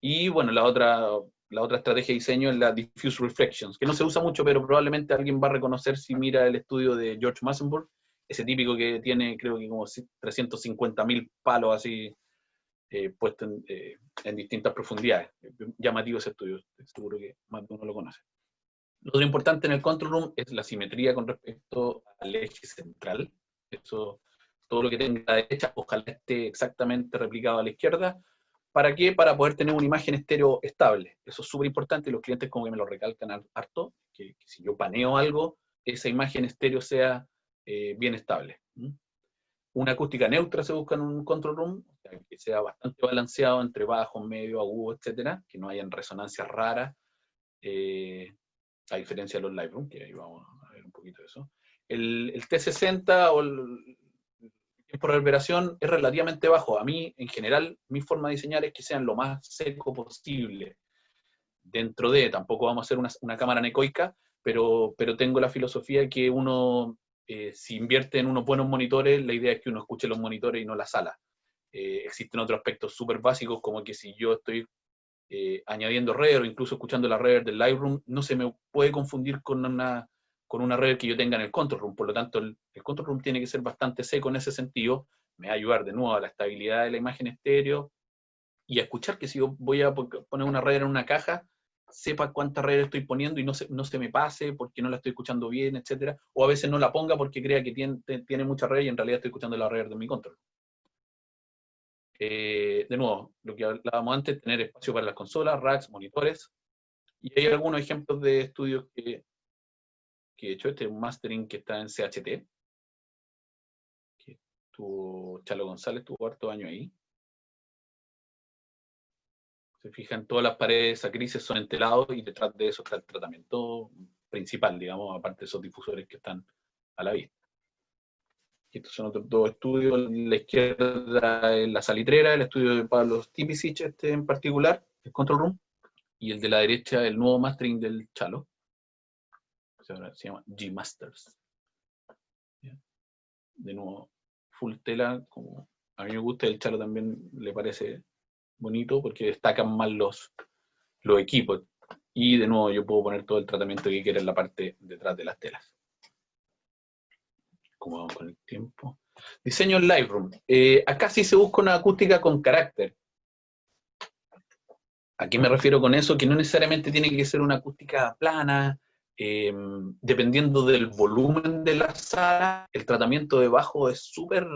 Y bueno, la otra estrategia de diseño es la diffuse reflections, que no se usa mucho, pero probablemente alguien va a reconocer si mira el estudio de George Massenburg, ese típico que tiene, creo que como 350.000 palos así puestos en distintas profundidades. Llamativo ese estudio, seguro que más de uno lo conoce. Lo otro importante en el control room es la simetría con respecto al eje central. Eso, todo lo que tenga a la derecha, ojalá esté exactamente replicado a la izquierda. ¿Para qué? Para poder tener una imagen estéreo estable. Eso es súper importante y los clientes como que me lo recalcan harto, que si yo paneo algo, esa imagen estéreo sea bien estable. Una acústica neutra se busca en un control room, o sea, que sea bastante balanceado entre bajo, medio, agudo, etcétera, que no hayan resonancias raras, a diferencia de los live room, que ahí vamos a ver un poquito de eso. El T60 o el tiempo de reverberación es relativamente bajo. A mí, en general, mi forma de diseñar es que sean lo más seco posible. Dentro de, tampoco vamos a hacer una cámara anecoica, pero tengo la filosofía que uno, si invierte en unos buenos monitores, la idea es que uno escuche los monitores y no la sala. Existen otros aspectos súper básicos, como que si yo estoy añadiendo reverb, incluso escuchando la reverb del Lightroom, no se me puede confundir con una reverb que yo tenga en el control room. Por lo tanto, el control room tiene que ser bastante seco en ese sentido. Me va a ayudar de nuevo a la estabilidad de la imagen estéreo y a escuchar que si yo voy a poner una reverb en una caja, sepa cuánta reverb estoy poniendo y no se me pase porque no la estoy escuchando bien, etcétera. O a veces no la ponga porque crea que tiene mucha reverb y en realidad estoy escuchando la reverb de mi control. De nuevo, lo que hablábamos antes, tener espacio para las consolas, racks, monitores. Y hay algunos ejemplos de estudios que he hecho. Este es un mastering que está en CHT, que Chalo González tuvo harto año ahí. Se fijan, todas las paredes grises son entelados y detrás de eso está el tratamiento principal, digamos, aparte de esos difusores que están a la vista. Y estos son otros dos estudios. La izquierda es la salitrera, el estudio de Pablo Stipicic, este en particular, el control room, y el de la derecha, el nuevo mastering del Chalo, que ahora se llama G-Masters. De nuevo, full tela, como a mí me gusta, el Chalo también le parece bonito, porque destacan más los equipos. Y de nuevo, yo puedo poner todo el tratamiento que quiera en la parte detrás de las telas. ¿Cómo vamos con el tiempo? Diseño en Lightroom. Acá sí se busca una acústica con carácter. ¿A qué me refiero con eso? Que no necesariamente tiene que ser una acústica plana. Dependiendo del volumen de la sala, el tratamiento de bajo es súper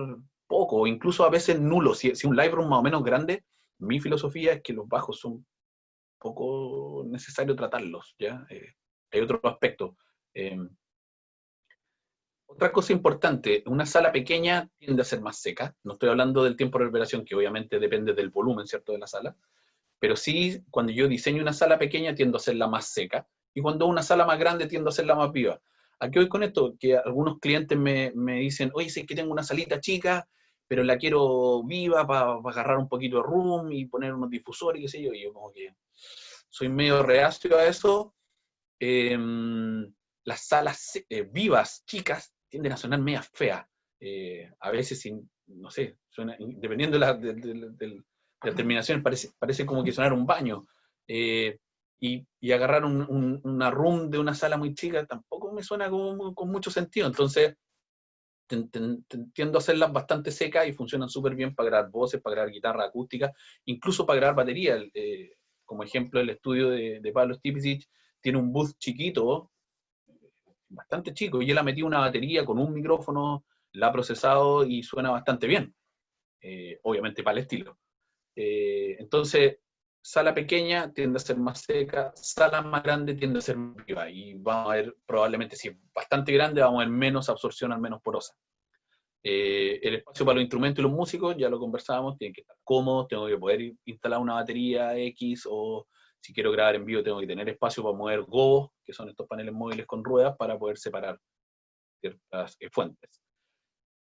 poco, incluso a veces nulo. Si un Lightroom más o menos grande, mi filosofía es que los bajos son poco necesario tratarlos, ¿ya? Hay otro aspecto. Otra cosa importante, una sala pequeña tiende a ser más seca. No estoy hablando del tiempo de reverberación, que obviamente depende del volumen, ¿cierto?, de la sala. Pero sí, cuando yo diseño una sala pequeña, tiendo a hacerla más seca. Y cuando una sala más grande, tiendo a hacerla más viva. ¿A qué voy con esto? Que algunos clientes me dicen, oye, sé que tengo una salita chica, pero la quiero viva para agarrar un poquito de room y poner unos difusores, qué sé yo. Y yo como que soy medio reacio a eso. Las salas vivas, chicas, tienden a sonar media feas. A veces, no sé, suena, dependiendo de la terminación, parece como que sonar un baño. Y agarrar una room de una sala muy chica tampoco me suena con mucho sentido. Entonces, tiendo a hacerlas bastante secas y funcionan súper bien para grabar voces, para grabar guitarra acústica, incluso para grabar batería. Como ejemplo, el estudio de Pablo Stipicic tiene un booth chiquito, bastante chico, y él ha metido una batería con un micrófono, la ha procesado y suena bastante bien, obviamente para el estilo. Entonces, sala pequeña tiende a ser más seca, sala más grande tiende a ser más viva, y vamos a ver, probablemente si es bastante grande, vamos a ver menos absorción, al menos porosa. El espacio para los instrumentos y los músicos, ya lo conversábamos, tienen que estar cómodos, tengo que poder instalar una batería X, o si quiero grabar en vivo tengo que tener espacio para mover gobos, que son estos paneles móviles con ruedas, para poder separar ciertas fuentes.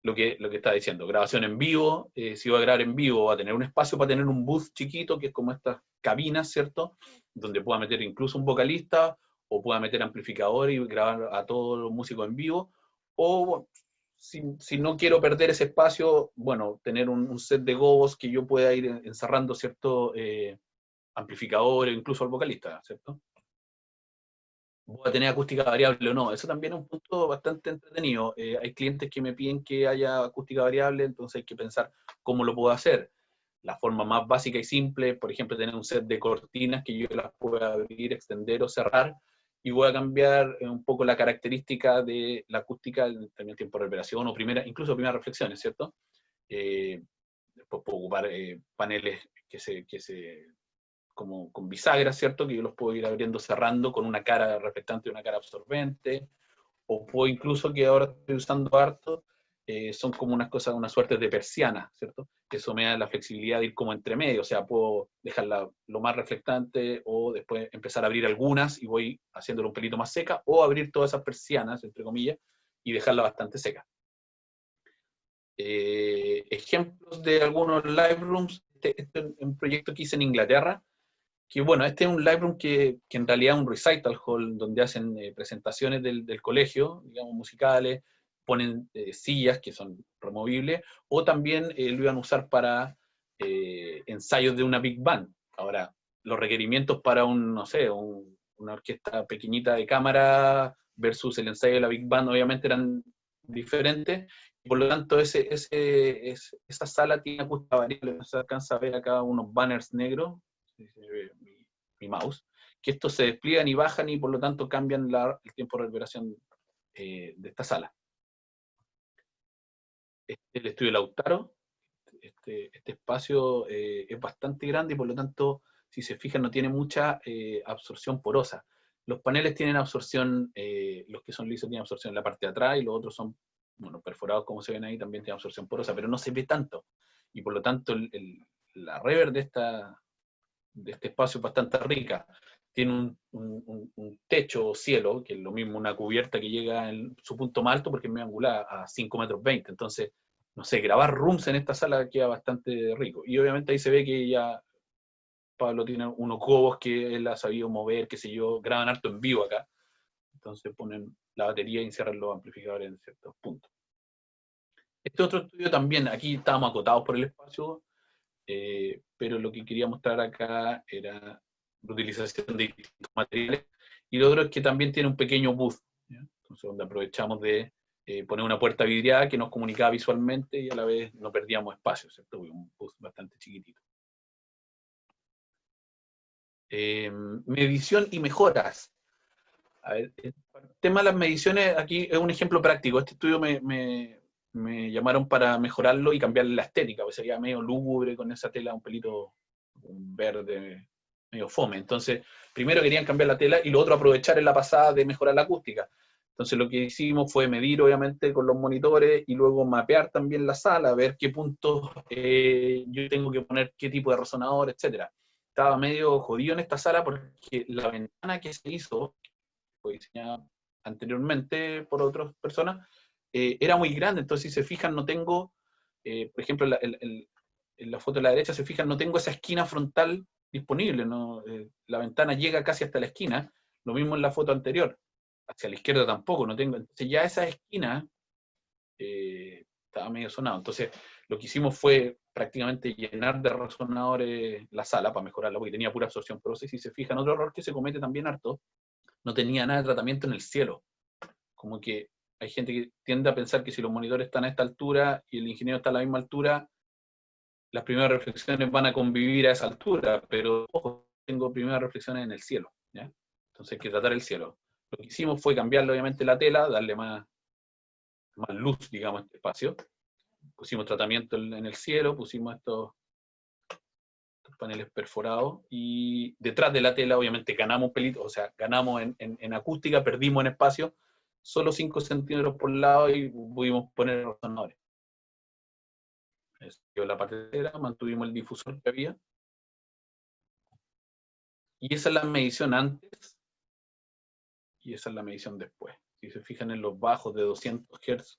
Lo que está diciendo, grabación en vivo, si voy a grabar en vivo, va a tener un espacio para tener un booth chiquito, que es como estas cabinas, ¿cierto?, donde pueda meter incluso un vocalista, o pueda meter amplificador y grabar a todos los músicos en vivo, o si no quiero perder ese espacio, bueno, tener un set de gobos que yo pueda ir encerrando cierto amplificador, o incluso al vocalista, ¿cierto? ¿Voy a tener acústica variable o no? Eso también es un punto bastante entretenido. Hay clientes que me piden que haya acústica variable, entonces hay que pensar cómo lo puedo hacer. La forma más básica y simple, por ejemplo, tener un set de cortinas que yo las pueda abrir, extender o cerrar, y voy a cambiar un poco la característica de la acústica, también tiempo de reverberación o incluso primeras reflexiones, ¿cierto? Después puedo ocupar paneles como con bisagras, ¿cierto? Que yo los puedo ir abriendo, cerrando con una cara reflectante y una cara absorbente, o puedo incluso, que ahora estoy usando harto, son como unas cosas, unas suertes de persiana, ¿cierto? Que eso me da la flexibilidad de ir como entre medio, o sea, puedo dejarla lo más reflectante o después empezar a abrir algunas y voy haciéndolo un pelito más seca, o abrir todas esas persianas, entre comillas, y dejarla bastante seca. Ejemplos de algunos live rooms, este es un proyecto que hice en Inglaterra, que bueno, este es un live room que en realidad es un recital hall donde hacen presentaciones del colegio, digamos, musicales, ponen sillas que son removibles, o también lo iban a usar para ensayos de una big band. Ahora, los requerimientos para no sé, una orquesta pequeñita de cámara versus el ensayo de la big band obviamente eran diferentes, y por lo tanto esa sala tiene acústica variable. Se alcanza a ver acá unos banners negros, mi mouse, que estos se despliegan y bajan y por lo tanto cambian el tiempo de reverberación de esta sala. El estudio Lautaro, este espacio es bastante grande y por lo tanto, si se fijan, no tiene mucha absorción porosa. Los paneles tienen absorción, los que son lisos tienen absorción en la parte de atrás, y los otros son, bueno, perforados como se ven ahí, también tienen absorción porosa, pero no se ve tanto. Y por lo tanto, la reverb de este espacio es bastante rica. Tiene un techo o cielo, que es lo mismo una cubierta que llega en su punto más alto porque es medio angular, a 5,20 metros. Entonces, no sé, grabar rooms en esta sala queda bastante rico. Y obviamente ahí se ve que ya Pablo tiene unos cobos que él ha sabido mover, qué sé yo, graban harto en vivo acá. Entonces ponen la batería y cierran los amplificadores en ciertos puntos. Este otro estudio también, aquí estábamos acotados por el espacio, pero lo que quería mostrar acá era la utilización de distintos materiales, y lo otro es que también tiene un pequeño booth, ¿ya? Entonces, donde aprovechamos de poner una puerta vidriada que nos comunicaba visualmente y a la vez no perdíamos espacio, ¿cierto? Un booth bastante chiquitito. Medición y mejoras. A ver, el tema de las mediciones, aquí es un ejemplo práctico. Este estudio me llamaron para mejorarlo y cambiarle la estética, porque sería medio lúgubre con esa tela, un pelito un verde medio fome. Entonces, primero querían cambiar la tela y lo otro aprovechar en la pasada de mejorar la acústica. Entonces lo que hicimos fue medir obviamente con los monitores y luego mapear también la sala, ver qué puntos yo tengo que poner, qué tipo de resonador, etc. Estaba medio jodido en esta sala porque la ventana que se hizo, fue diseñada anteriormente por otras personas, era muy grande. Entonces, si se fijan, no tengo, por ejemplo, en la foto de la derecha, se fijan, no tengo esa esquina frontal disponible, ¿no? La ventana llega casi hasta la esquina, lo mismo en la foto anterior, hacia la izquierda tampoco, no tengo. Entonces ya esa esquina estaba medio sonado. Entonces, lo que hicimos fue prácticamente llenar de resonadores la sala para mejorarla, porque tenía pura absorción porosa. Y si se fijan, otro error que se comete también harto, no tenía nada de tratamiento en el cielo. Como que hay gente que tiende a pensar que si los monitores están a esta altura y el ingeniero está a la misma altura, las primeras reflexiones van a convivir a esa altura, pero ojo, tengo primeras reflexiones en el cielo, ¿ya? Entonces hay que tratar el cielo. Lo que hicimos fue cambiarle obviamente la tela, darle más luz, digamos, a este espacio. Pusimos tratamiento en el cielo, pusimos estos paneles perforados, y detrás de la tela obviamente ganamos un pelito, o sea, ganamos en acústica, perdimos en espacio, solo 5 centímetros por lado, y pudimos poner resonadores. La parte delantera, mantuvimos el difusor que había, y esa es la medición antes, y esa es la medición después. Si se fijan en los bajos de 200 Hz,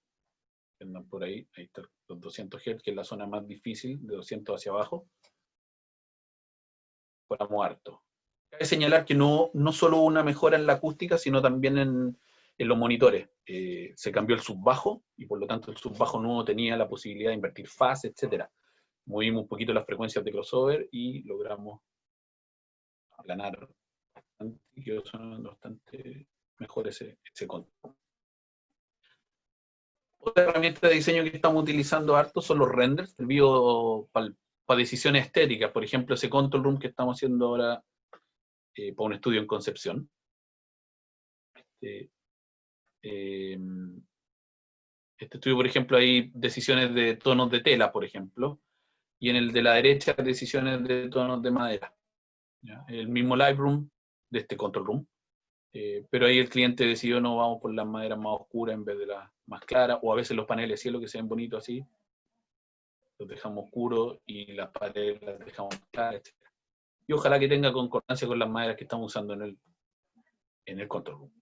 que andan por ahí están los 200 Hz, que es la zona más difícil, de 200 hacia abajo, fuéramos harto. Cabe señalar que no solo una mejora en la acústica, sino también en los monitores. Se cambió el subbajo, y por lo tanto el subbajo nuevo tenía la posibilidad de invertir fase, etc. Movimos un poquito las frecuencias de crossover y logramos aplanar bastante, y quedó sonando bastante mejor ese control. Otra herramienta de diseño que estamos utilizando harto son los renders, servido para decisiones estéticas. Por ejemplo, ese control room que estamos haciendo ahora para un estudio en Concepción. este estudio, por ejemplo, hay decisiones de tonos de tela, por ejemplo, y en el de la derecha decisiones de tonos de madera. ¿Ya? El mismo Lightroom de este Control Room, pero ahí el cliente decidió no, vamos por las maderas más oscuras en vez de las más claras, o a veces los paneles de cielo que se ven bonitos así, los dejamos oscuros y las paredes las dejamos claras, etc. Y ojalá que tenga concordancia con las maderas que estamos usando en el Control Room.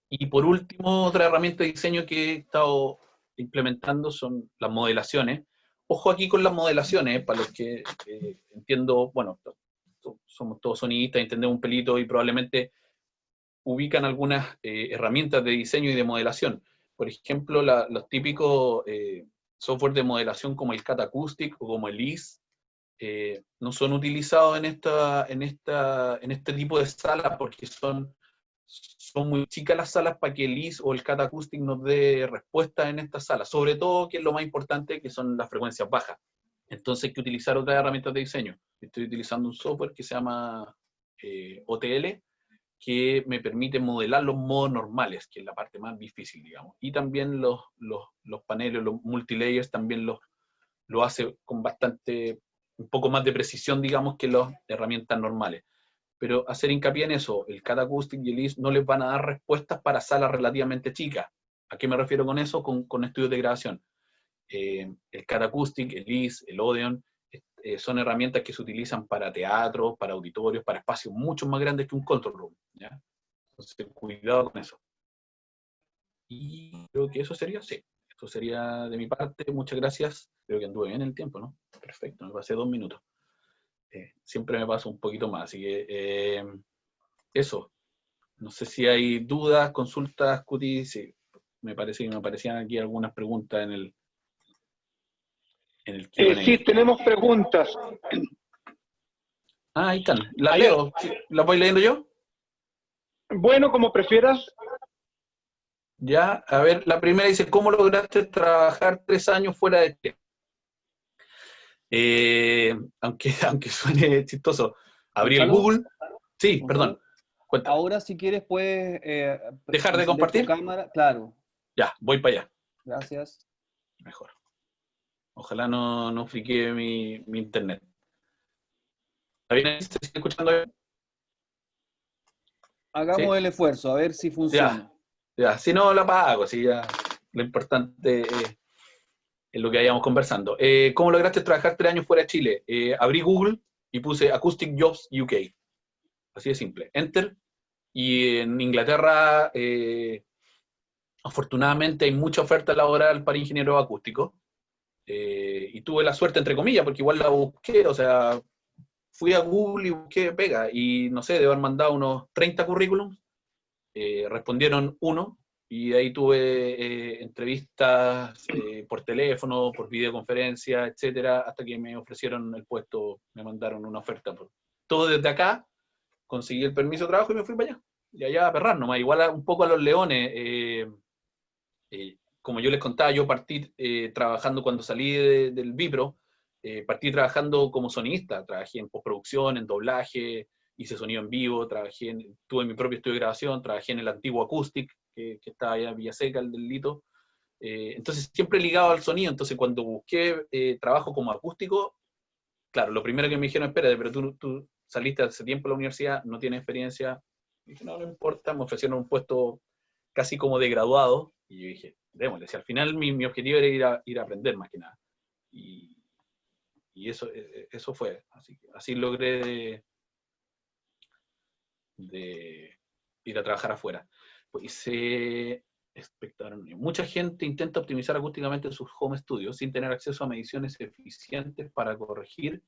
Y por último, otra herramienta de diseño que he estado implementando son las modelaciones. Ojo aquí con las modelaciones, para los que entiendo, bueno, somos todos sonidistas, entendemos un pelito y probablemente ubican algunas herramientas de diseño y de modelación. Por ejemplo, los típicos software de modelación como el Cat Acoustic o como el LIS, no son utilizados en este tipo de salas porque son muy chicas las salas para que el LIS o el Cat Acoustic nos dé respuesta en estas salas, sobre todo, que es lo más importante, que son las frecuencias bajas. Entonces hay que utilizar otras herramientas de diseño. Estoy utilizando un software que se llama OTL, que me permite modelar los modos normales, que es la parte más difícil, digamos. Y también los paneles, los multilayers, también lo hace con un poco más de precisión, digamos, que las herramientas normales. Pero hacer hincapié en eso, el Cat Acoustic y el LIS no les van a dar respuestas para salas relativamente chicas. ¿A qué me refiero con eso? Con estudios de grabación. El Cat Acoustic, el LIS, el Odeon, son herramientas que se utilizan para teatros, para auditorios, para espacios mucho más grandes que un control room, ¿ya? Entonces, cuidado con eso. Y creo que eso sería, sí. Eso sería de mi parte. Muchas gracias. Creo que anduve bien el tiempo, ¿no? Perfecto, me pasé 2 minutos. Siempre me paso un poquito más, así que eso. No sé si hay dudas, consultas, Cuti. Sí, me parece que me aparecían aquí algunas preguntas en el Q&A. Sí, tenemos preguntas. Ah, ahí están. ¿Las leo? ¿Las voy leyendo yo? Bueno, como prefieras. Ya, a ver, la primera dice, ¿cómo lograste trabajar 3 años fuera de Chile? Aunque suene chistoso, abrí el Google. Sí, perdón. Cuéntame. Ahora, si quieres, puedes dejar de compartir tu cámara. Claro. Ya, voy para allá. Gracias. Mejor. Ojalá no friquee mi internet. ¿Está bien? ¿Se sigue escuchando bien? Hagamos el esfuerzo, a ver si funciona. Ya. Si no, la apago. Si ya, lo importante es lo que vayamos conversando. ¿Cómo lograste trabajar 3 años fuera de Chile? Abrí Google y puse Acoustic Jobs UK. Así de simple. Enter. Y en Inglaterra, afortunadamente, hay mucha oferta laboral para ingenieros acústicos. Y tuve la suerte, entre comillas, porque igual la busqué, o sea, fui a Google y busqué pega, y no sé, debo haber mandado unos 30 currículums, respondieron 1, y de ahí tuve entrevistas por teléfono, por videoconferencia, etcétera, hasta que me ofrecieron el puesto, me mandaron una oferta. Todo desde acá, conseguí el permiso de trabajo y me fui para allá. Y allá a perrar nomás, igual un poco a los leones. Como yo les contaba, yo partí trabajando cuando salí del Vipro, partí trabajando como sonista, trabajé en postproducción, en doblaje, hice sonido en vivo, tuve mi propio estudio de grabación, trabajé en el antiguo Acoustic, que estaba allá en Villaseca, el del Lito. Entonces siempre ligado al sonido. Entonces cuando busqué trabajo como acústico, claro, lo primero que me dijeron, espérate, pero tú saliste hace tiempo de la universidad, no tienes experiencia. Y dije, no importa, me ofrecieron un puesto casi como de graduado, y yo dije, démosle, si al final mi objetivo era ir a aprender más que nada. Y eso fue, así logré de ir a trabajar afuera. Pues mucha gente intenta optimizar acústicamente sus home studios sin tener acceso a mediciones eficientes para corregir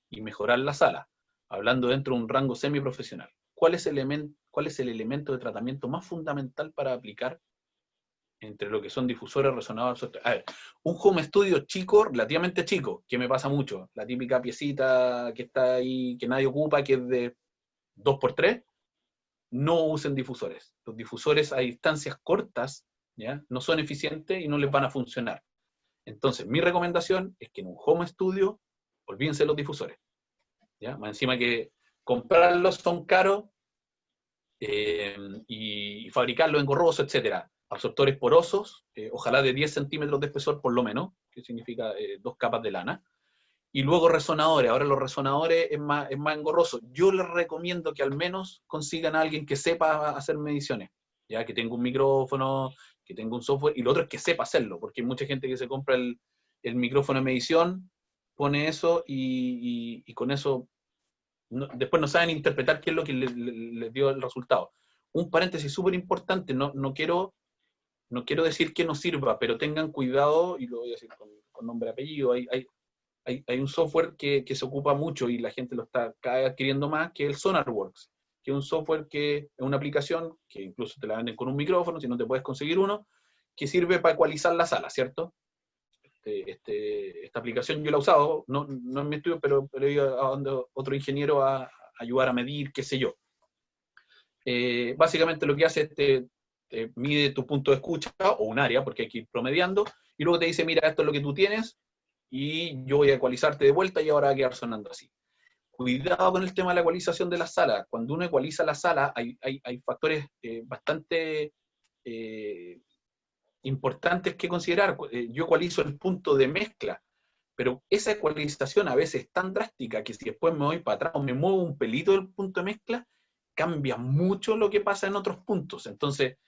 y mejorar la sala, hablando dentro de un rango semiprofesional. ¿Cuál es el elemento de tratamiento más fundamental para aplicar entre lo que son difusores, resonadores? A ver, un home studio chico, relativamente chico, que me pasa mucho, la típica piecita que está ahí, que nadie ocupa, que es de 2x3, no usen difusores. Los difusores a distancias cortas, ¿ya?, no son eficientes y no les van a funcionar. Entonces, mi recomendación es que en un home studio, olvídense los difusores, ¿ya? Más encima que comprarlos son caros, y fabricarlo engorroso, etcétera. Absortores porosos, ojalá de 10 centímetros de espesor por lo menos, que significa 2 capas de lana. Y luego resonadores. Ahora los resonadores es más engorroso. Yo les recomiendo que al menos consigan a alguien que sepa hacer mediciones, ya que tenga un micrófono, que tenga un software, y lo otro es que sepa hacerlo, porque hay mucha gente que se compra el micrófono de medición, pone eso y con eso después no saben interpretar qué es lo que les dio el resultado. Un paréntesis súper importante, no quiero decir que no sirva, pero tengan cuidado, y lo voy a decir con nombre y apellido, hay un software que se ocupa mucho y la gente lo está cada vez adquiriendo más, que es el SonarWorks, que es un software que es una aplicación que incluso te la venden con un micrófono, si no te puedes conseguir uno, que sirve para ecualizar la sala, ¿cierto? Esta aplicación yo la he usado, no en mi estudio, pero he ido a donde otro ingeniero a ayudar a medir, qué sé yo. Básicamente lo que hace es te mide tu punto de escucha, o un área, porque hay que ir promediando, y luego te dice, mira, esto es lo que tú tienes, y yo voy a ecualizarte de vuelta y ahora va a quedar sonando así. Cuidado con el tema de la ecualización de la sala. Cuando uno ecualiza la sala, hay factores bastante importantes que considerar. Yo ecualizo el punto de mezcla, pero esa ecualización a veces es tan drástica que si después me voy para atrás o me muevo un pelito del punto de mezcla, cambia mucho lo que pasa en otros puntos. Entonces,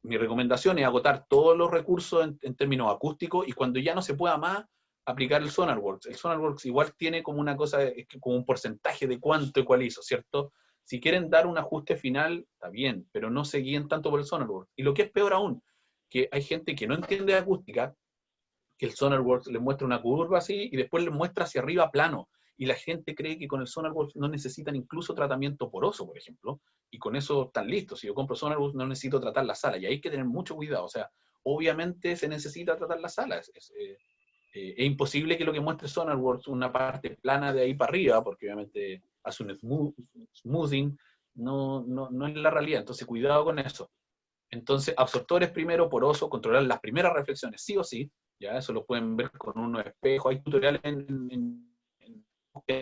mi recomendación es agotar todos los recursos en términos acústicos, y cuando ya no se pueda más, aplicar el SonarWorks. El SonarWorks igual tiene como una cosa, como un porcentaje de cuánto ecualizo, ¿cierto? Si quieren dar un ajuste final, está bien, pero no se guíen tanto por el SonarWorks. Y lo que es peor aún, que hay gente que no entiende de acústica, que el SonarWorks les muestra una curva así y después les muestra hacia arriba plano. Y la gente cree que con el SonarWorks no necesitan incluso tratamiento poroso, por ejemplo, y con eso están listos. Si yo compro SonarWorks no necesito tratar la sala, y hay que tener mucho cuidado. O sea, obviamente se necesita tratar la sala. Es imposible que lo que muestre SonarWorks una parte plana de ahí para arriba, porque obviamente hace un smoothing, no es la realidad. Entonces, cuidado con eso. Entonces, absortores primero, poroso, controlar las primeras reflexiones, sí o sí. Ya eso lo pueden ver con unos espejos. Hay tutoriales en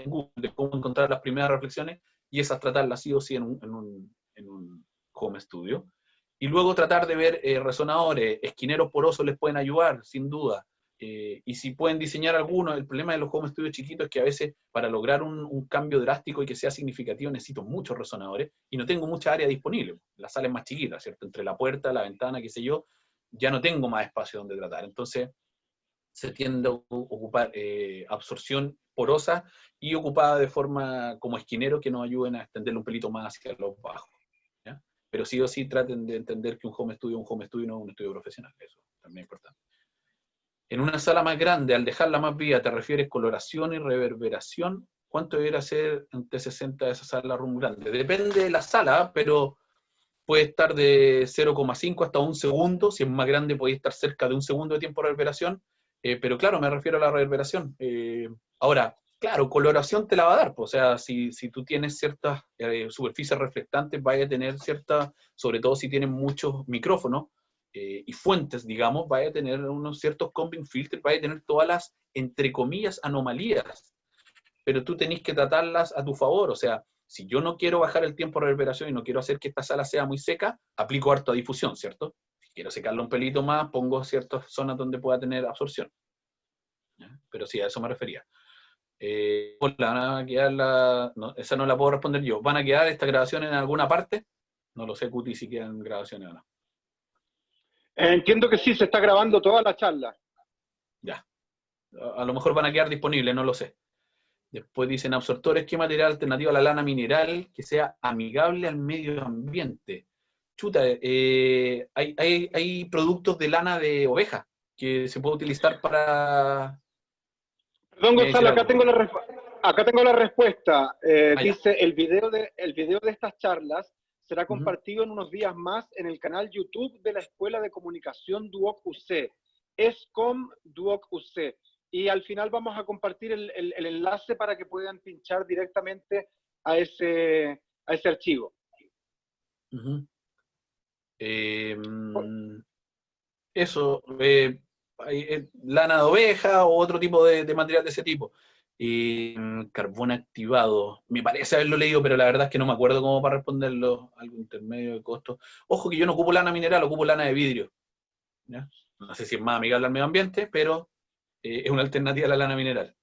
Google de cómo encontrar las primeras reflexiones, y esas tratarlas sí o sí en un home studio. Y luego tratar de ver resonadores, esquineros porosos les pueden ayudar, sin duda. Y si pueden diseñar algunos, el problema de los home studios chiquitos es que a veces para lograr un cambio drástico y que sea significativo necesito muchos resonadores y no tengo mucha área disponible. La sala es más chiquita, ¿cierto? Entre la puerta, la ventana, qué sé yo, ya no tengo más espacio donde tratar. Entonces se tiende a ocupar absorción porosa y ocupada de forma como esquinero, que nos ayuden a extenderle un pelito más hacia los bajos. ¿Ya? Pero sí o sí traten de entender que un home studio no es un estudio profesional. Eso también es importante. En una sala más grande, al dejarla más viva, ¿te refieres coloración y reverberación? ¿Cuánto debería ser en T60 de esa sala room grande? Depende de la sala, pero puede estar de 0,5 hasta 1 segundo. Si es más grande, puede estar cerca de 1 segundo de tiempo de reverberación. Pero claro, me refiero a la reverberación. Ahora, claro, coloración te la va a dar. O sea, si tú tienes ciertas superficies reflectantes, vaya a tener cierta, sobre todo si tienen muchos micrófonos, y fuentes, digamos, vaya a tener unos ciertos combing filters, vaya a tener todas las, entre comillas, anomalías, pero tú tenés que tratarlas a tu favor. O sea, si yo no quiero bajar el tiempo de reverberación y no quiero hacer que esta sala sea muy seca, aplico harta difusión, ¿cierto? Si quiero secarla un pelito más, pongo ciertas zonas donde pueda tener absorción. ¿Ya? Pero sí, a eso me refería. Van a quedar no, esa no la puedo responder yo. ¿Van a quedar estas grabaciones en alguna parte? No lo sé, Cuti, si quedan grabaciones o no. Entiendo que sí, se está grabando toda la charla. Ya. A lo mejor van a quedar disponibles, no lo sé. Después dicen absortores, ¿qué material alternativo a la lana mineral que sea amigable al medio ambiente? Chuta, hay productos de lana de oveja que se puede utilizar para... Perdón, Gonzalo, acá tengo la respuesta. Ah, dice, el video de estas charlas será Ujú. compartido en unos días más en el canal YouTube de la Escuela de Comunicación Duoc UC, ESCOM Duoc UC. Y al final vamos a compartir el enlace para que puedan pinchar directamente a ese archivo. Ujú. Eso, lana de oveja o otro tipo de material de ese tipo. Carbón activado. Me parece haberlo leído, pero la verdad es que no me acuerdo cómo para responderlo. Algo intermedio de costo. Ojo que yo no ocupo lana mineral, ocupo lana de vidrio, ¿ya? No sé si es más amigable al medio ambiente, pero es una alternativa a la lana mineral.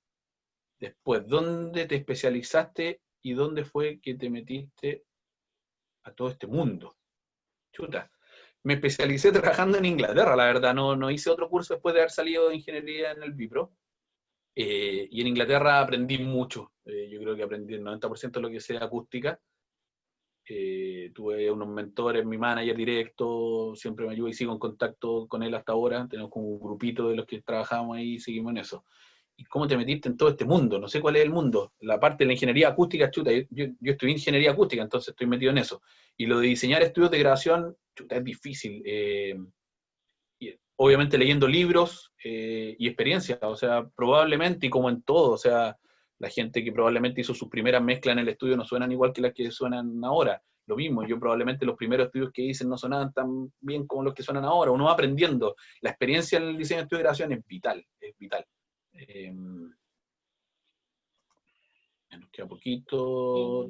Después, ¿dónde te especializaste y dónde fue que te metiste a todo este mundo? Chuta. Me especialicé trabajando en Inglaterra, la verdad. No hice otro curso después de haber salido de ingeniería en el Bipro. Y en Inglaterra aprendí mucho. Yo creo que aprendí el 90% de lo que sé de acústica. Tuve unos mentores, mi manager directo, siempre me ayudó y sigo en contacto con él hasta ahora. Tenemos como un grupito de los que trabajamos ahí y seguimos en eso. ¿Y cómo te metiste en todo este mundo? No sé cuál es el mundo. La parte de la ingeniería acústica, chuta, yo estudié ingeniería acústica, entonces estoy metido en eso. Y lo de diseñar estudios de grabación, chuta, es difícil. Obviamente leyendo libros y experiencias, o sea, probablemente, y como en todo, o sea, la gente que probablemente hizo sus primeras mezclas en el estudio no suenan igual que las que suenan ahora. Lo mismo, yo probablemente los primeros estudios que hice no sonaban tan bien como los que suenan ahora. Uno va aprendiendo. La experiencia en el diseño de estudio de grabación es vital, es vital. Nos queda poquito.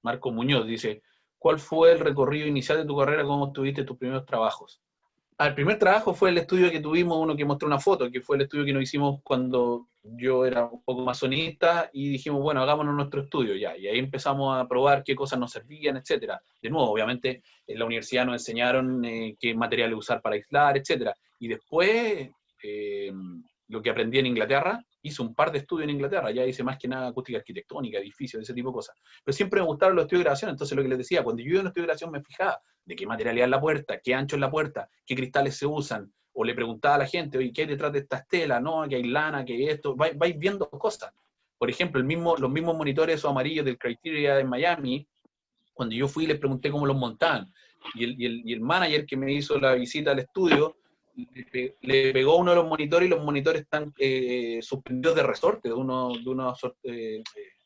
Marco Muñoz dice, ¿cuál fue el recorrido inicial de tu carrera? ¿Cómo tuviste tus primeros trabajos? El primer trabajo fue el estudio que tuvimos, uno que mostré una foto, que fue el estudio que nos hicimos cuando yo era un poco más sonista, y dijimos, bueno, hagámonos nuestro estudio ya, y ahí empezamos a probar qué cosas nos servían, etcétera. De nuevo, obviamente, en la universidad nos enseñaron qué materiales usar para aislar, etcétera. Y después, lo que aprendí en Inglaterra, hice un par de estudios en Inglaterra, ya hice más que nada acústica arquitectónica, edificios, ese tipo de cosas. Pero siempre me gustaron los estudios de grabación, entonces lo que les decía, cuando yo iba a un estudio de grabación me fijaba de qué materialidad es la puerta, qué ancho es la puerta, qué cristales se usan, o le preguntaba a la gente, oye, ¿qué hay detrás de esta estela? No, que hay lana, que hay esto, vais viendo cosas. Por ejemplo, los mismos monitores esos amarillos del Criteria en Miami, cuando yo fui les pregunté cómo los montaban, y el manager que me hizo la visita al estudio, le pegó uno de los monitores y los monitores están suspendidos de resorte, de unos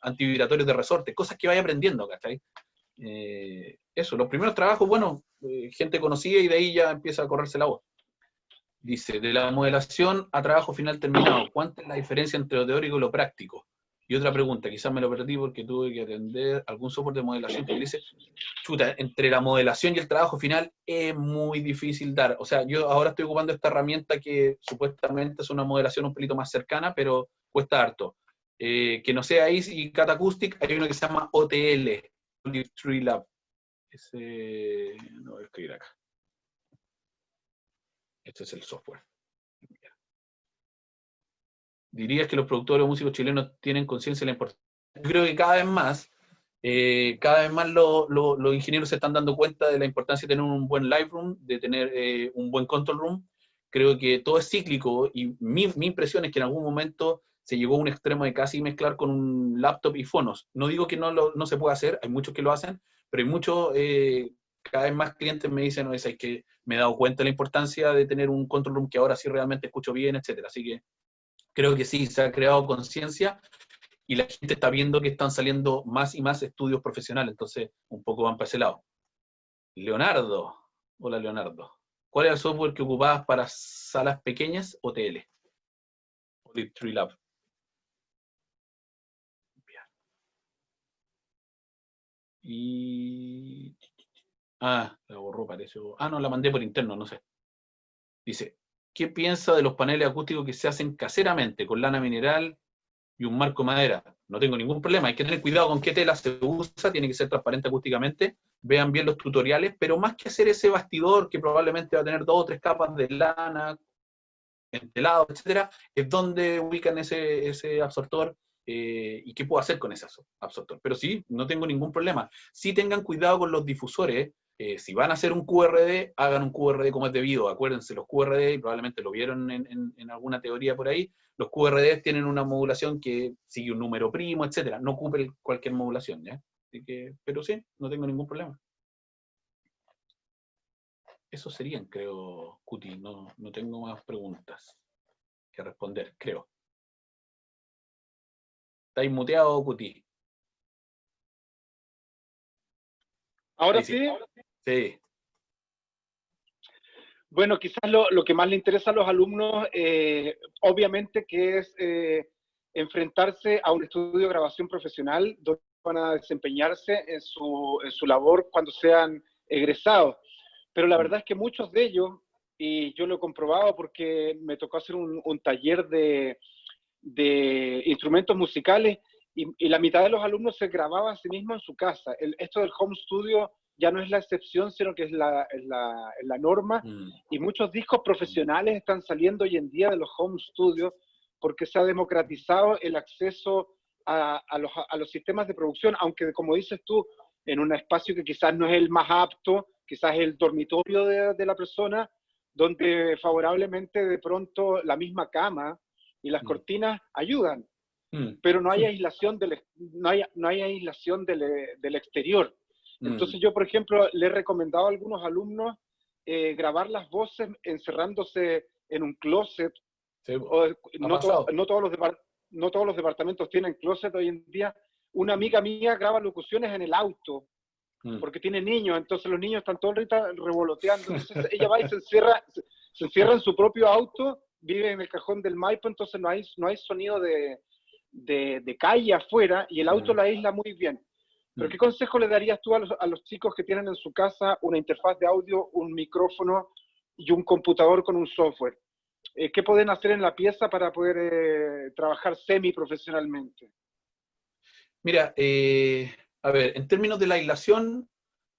antivibratorios de resorte, cosas que vaya aprendiendo, ¿cachai? Eso, los primeros trabajos, bueno, gente conocida y de ahí ya empieza a correrse la voz. Dice, de la modelación a trabajo final terminado, ¿cuánta es la diferencia entre lo teórico y lo práctico? Y otra pregunta, quizás me lo perdí porque tuve que atender algún soporte de modelación que dice, chuta, entre la modelación y el trabajo final es muy difícil dar. O sea, yo ahora estoy ocupando esta herramienta que supuestamente es una modelación un pelito más cercana, pero cuesta harto. Que no sea Easy y Cat Acoustic, hay uno que se llama OTL, Tree Lab. Ese no voy a escribir acá. Este es el software. ¿Dirías que los productores o músicos chilenos tienen conciencia de la importancia? Yo creo que cada vez más los ingenieros se están dando cuenta de la importancia de tener un buen live room, de tener un buen control room. Creo que todo es cíclico y mi impresión es que en algún momento se llegó a un extremo de casi mezclar con un laptop y fonos. No digo que no se pueda hacer, hay muchos que lo hacen, pero hay muchos, cada vez más clientes me dicen, no, es que me he dado cuenta de la importancia de tener un control room que ahora sí realmente escucho bien, etcétera. Así que creo que sí, se ha creado conciencia y la gente está viendo que están saliendo más y más estudios profesionales, entonces un poco van para ese lado. Leonardo, hola Leonardo. ¿Cuál es el software que ocupabas para salas pequeñas o TL? Audit Tree Lab. Y... la borró, parece. No, la mandé por interno, no sé. Dice, ¿qué piensa de los paneles acústicos que se hacen caseramente con lana mineral y un marco de madera? No tengo ningún problema, hay que tener cuidado con qué tela se usa, tiene que ser transparente acústicamente, vean bien los tutoriales, pero más que hacer ese bastidor que probablemente va a tener 2 o 3 capas de lana, entelado, etcétera, es donde ubican ese absortor y qué puedo hacer con ese absortor. Pero sí, no tengo ningún problema. Sí tengan cuidado con los difusores. Si van a hacer un QRD, hagan un QRD como es debido. Acuérdense, los QRD, y probablemente lo vieron en alguna teoría por ahí, los QRD tienen una modulación que sigue un número primo, etcétera. No ocupen cualquier modulación, ¿ya? Así que, pero sí, no tengo ningún problema. Eso serían, creo, Cuti. No tengo más preguntas que responder, creo. ¿Estáis muteado, Cuti? ¿Ahora sí? Sí. Bueno, quizás lo que más le interesa a los alumnos, obviamente, que es enfrentarse a un estudio de grabación profesional donde van a desempeñarse en su labor cuando sean egresados. Pero la verdad es que muchos de ellos, y yo lo he comprobado porque me tocó hacer un taller de instrumentos musicales, y la mitad de los alumnos se grababa a sí mismo en su casa. Esto del home studio ya no es la excepción, sino que es la norma, y muchos discos profesionales están saliendo hoy en día de los home studios porque se ha democratizado el acceso a los sistemas de producción, aunque como dices tú, en un espacio que quizás no es el más apto, quizás es el dormitorio de la persona, donde favorablemente de pronto la misma cama y las cortinas ayudan, pero no hay aislación no hay aislación del exterior. Entonces yo, por ejemplo, le he recomendado a algunos alumnos grabar las voces encerrándose en un closet. Sí, No todos los departamentos tienen closet hoy en día. Una amiga mía graba locuciones en el auto, porque tiene niños, entonces los niños están todo el rato revoloteando. Entonces ella va y se encierra en su propio auto, vive en el cajón del Maipo, entonces no hay sonido de calle afuera, y el auto la aísla muy bien. Pero ¿qué consejo le darías tú a los chicos que tienen en su casa una interfaz de audio, un micrófono y un computador con un software? ¿Qué pueden hacer en la pieza para poder trabajar semi-profesionalmente? Mira, a ver, en términos de la aislación,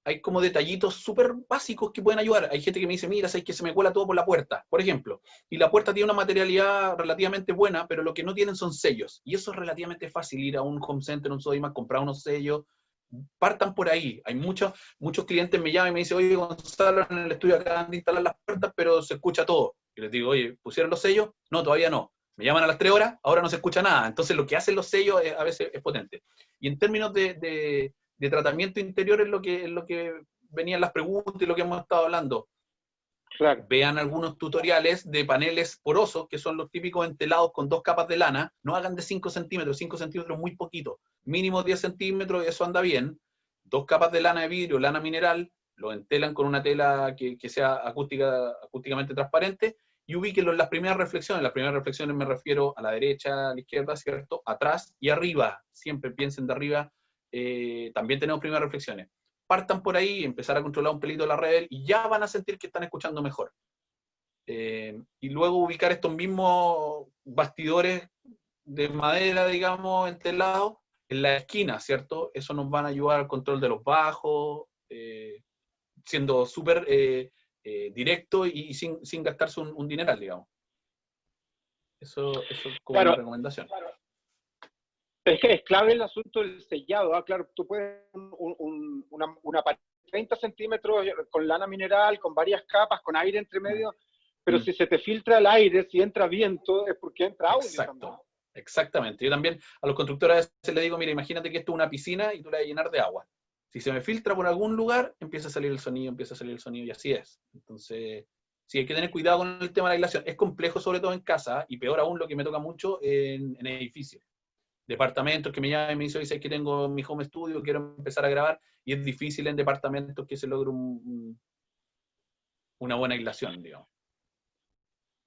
hay como detallitos súper básicos que pueden ayudar. Hay gente que me dice, mira, sabes que se me cuela todo por la puerta, por ejemplo. Y la puerta tiene una materialidad relativamente buena, pero lo que no tienen son sellos. Y eso es relativamente fácil, ir a un home center, un Sodimac, comprar unos sellos. Partan por ahí. Hay muchos clientes me llaman y me dicen, oye, Gonzalo, en el estudio acaban de instalar las puertas, pero se escucha todo. Y les digo, oye, ¿pusieron los sellos? No, todavía no. Me llaman a las 3 horas, ahora no se escucha nada. Entonces lo que hacen los sellos a veces es potente. Y en términos de tratamiento interior es lo que venían las preguntas y lo que hemos estado hablando. Claro. Vean algunos tutoriales de paneles porosos, que son los típicos entelados con 2 capas de lana. No hagan de 5 centímetros, 5 centímetros muy poquito. Mínimo 10 centímetros, eso anda bien. 2 capas de lana de vidrio, lana mineral, lo entelan con una tela que sea acústicamente transparente, y ubíquenlo en las primeras reflexiones. Las primeras reflexiones me refiero a la derecha, a la izquierda, ¿cierto? Atrás y arriba. Siempre piensen de arriba. También tenemos primeras reflexiones. Partan por ahí, empezar a controlar un pelito la red, y ya van a sentir que están escuchando mejor. Y luego ubicar estos mismos bastidores de madera, digamos, entelados, en la esquina, ¿cierto? Eso nos van a ayudar al control de los bajos, siendo súper directo y sin gastarse un dineral, digamos. Eso como una recomendación. Claro. Es que es clave el asunto del sellado. Claro, tú puedes una pared de 30 centímetros con lana mineral, con varias capas, con aire entre medio, pero si se te filtra el aire, si entra viento, es porque entra audio. Exacto. También. Exactamente. Yo también a los constructores a veces les digo, mira, imagínate que esto es una piscina y tú la vas a llenar de agua. Si se me filtra por algún lugar, empieza a salir el sonido, y así es. Entonces, sí, hay que tener cuidado con el tema de la aislación. Es complejo, sobre todo en casa, y peor aún lo que me toca mucho en edificios. Departamentos que me llaman y me dicen, oye, que tengo mi home studio, quiero empezar a grabar, y es difícil en departamentos que se logre una buena aislación, digamos.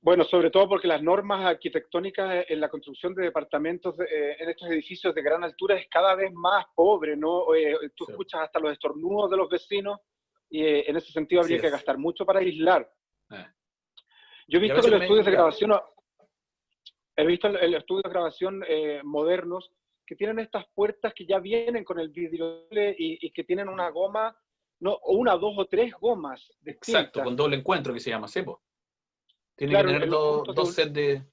Bueno, sobre todo porque las normas arquitectónicas en la construcción de departamentos en estos edificios de gran altura es cada vez más pobre, ¿no? Tú escuchas hasta los estornudos de los vecinos, y en ese sentido habría que gastar mucho para aislar. Yo he visto que los estudios de grabación, modernos que tienen estas puertas que ya vienen con el vidrio y que tienen una goma, ¿no? O una, 2 o 3 gomas distintas. Exacto, con doble encuentro que se llama cepo. Tiene que tener dos sets de...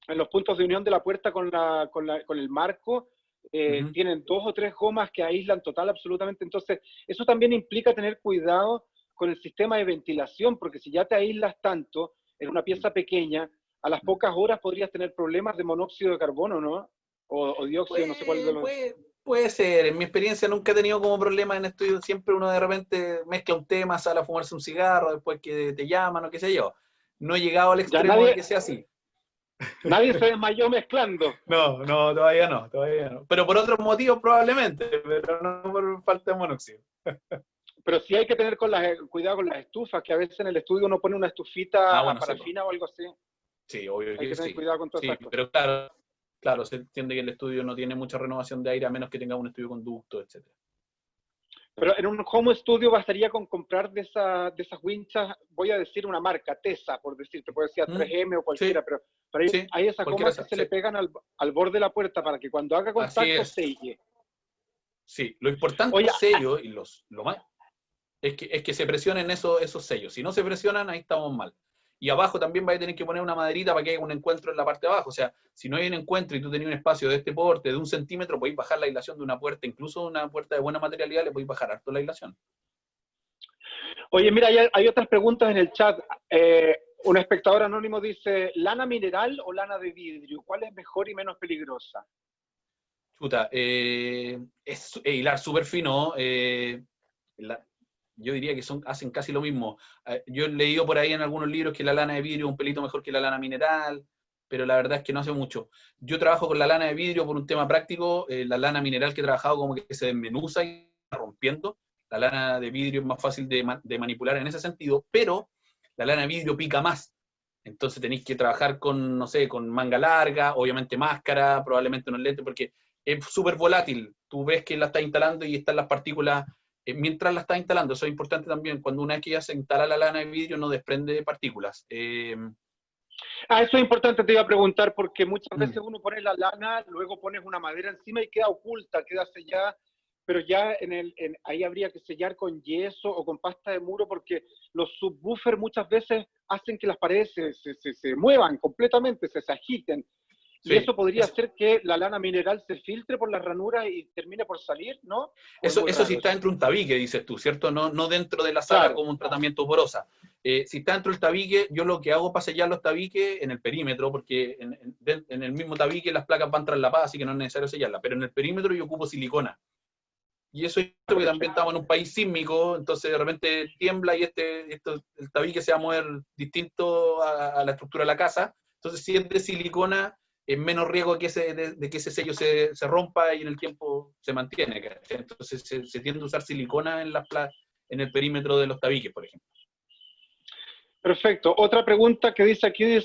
En los puntos de unión de la puerta con el marco, tienen 2 o 3 gomas que aíslan absolutamente. Entonces, eso también implica tener cuidado con el sistema de ventilación, porque si ya te aíslas tanto en una pieza pequeña, a las pocas horas podrías tener problemas de monóxido de carbono, ¿no? O dióxido, no sé cuál de los... Puede ser. En mi experiencia nunca he tenido como problemas en estudio. Siempre uno de repente mezcla un tema, sale a fumarse un cigarro, después que te llaman o qué sé yo. No he llegado al extremo de que sea así. Nadie se desmayó mezclando. No, todavía no. Pero por otros motivos probablemente, pero no por falta de monóxido. Pero sí hay que tener cuidado con las estufas, que a veces en el estudio uno pone una estufita parafina o algo así. Sí, obvio hay que tener cuidado con todas esas cosas. Pero claro, claro, se entiende que el estudio no tiene mucha renovación de aire a menos que tenga un estudio con ducto, etc. Pero en un home studio bastaría con comprar de esas winchas, voy a decir una marca, Tesa, por decirte, puede ser 3M o Sí, cualquiera, pero ahí sí, hay esas cualquiera, gomas que se le sí. pegan al borde de la puerta para que cuando haga Así contacto es. selle. Sí, lo importante de Oye, los sellos y lo más es que se presionen esos sellos. Si no se presionan, ahí estamos mal. Y abajo también vais a tener que poner una maderita para que haya un encuentro en la parte de abajo. O sea, si no hay un encuentro y tú tenías un espacio de este porte, de 1 centímetro, podéis bajar la aislación de una puerta, incluso una puerta de buena materialidad, le podéis bajar harto la aislación. Oye, mira, hay otras preguntas en el chat. Un espectador anónimo dice, ¿lana mineral o lana de vidrio? ¿Cuál es mejor y menos peligrosa? Chuta, es hilar súper fino. Yo diría que hacen casi lo mismo. Yo he leído por ahí en algunos libros que la lana de vidrio es un pelito mejor que la lana mineral, pero la verdad es que no hace mucho. Yo trabajo con la lana de vidrio por un tema práctico. La lana mineral que he trabajado como que se desmenuza y va rompiendo. La lana de vidrio es más fácil de manipular en ese sentido, pero la lana de vidrio pica más. Entonces tenéis que trabajar con, no sé, con manga larga, obviamente máscara, probablemente unos lentes, porque es súper volátil. Tú ves que la estás instalando y están las partículas mientras la estás instalando. Eso es importante también. Cuando una vez que ya se instala la lana de vidrio, no desprende partículas. Eso es importante, te iba a preguntar, porque muchas veces uno pone la lana, luego pones una madera encima y queda oculta, queda sellada, pero ya ahí habría que sellar con yeso o con pasta de muro, porque los subwoofers muchas veces hacen que las paredes se muevan completamente, se agiten. Y Sí, eso podría hacer que la lana mineral se filtre por las ranuras y termine por salir, ¿no? ¿O es muy eso sí raro está eso? dentro de un tabique, dices tú, ¿cierto? No dentro de la sala Claro. como un tratamiento porosa. Si está dentro del tabique, yo lo que hago para sellar los tabiques en el perímetro, porque en el mismo tabique las placas van traslapadas, así que no es necesario sellarlas, pero en el perímetro yo ocupo silicona. Y eso es que también estamos en un país sísmico, entonces de repente tiembla y el tabique se va a mover distinto a la estructura de la casa. Entonces, si es de silicona, es menos riesgo de que ese sello se rompa y en el tiempo se mantiene. ¿Cachai? Entonces, se tiende a usar silicona en el perímetro de los tabiques, por ejemplo. Perfecto. Otra pregunta que dice aquí,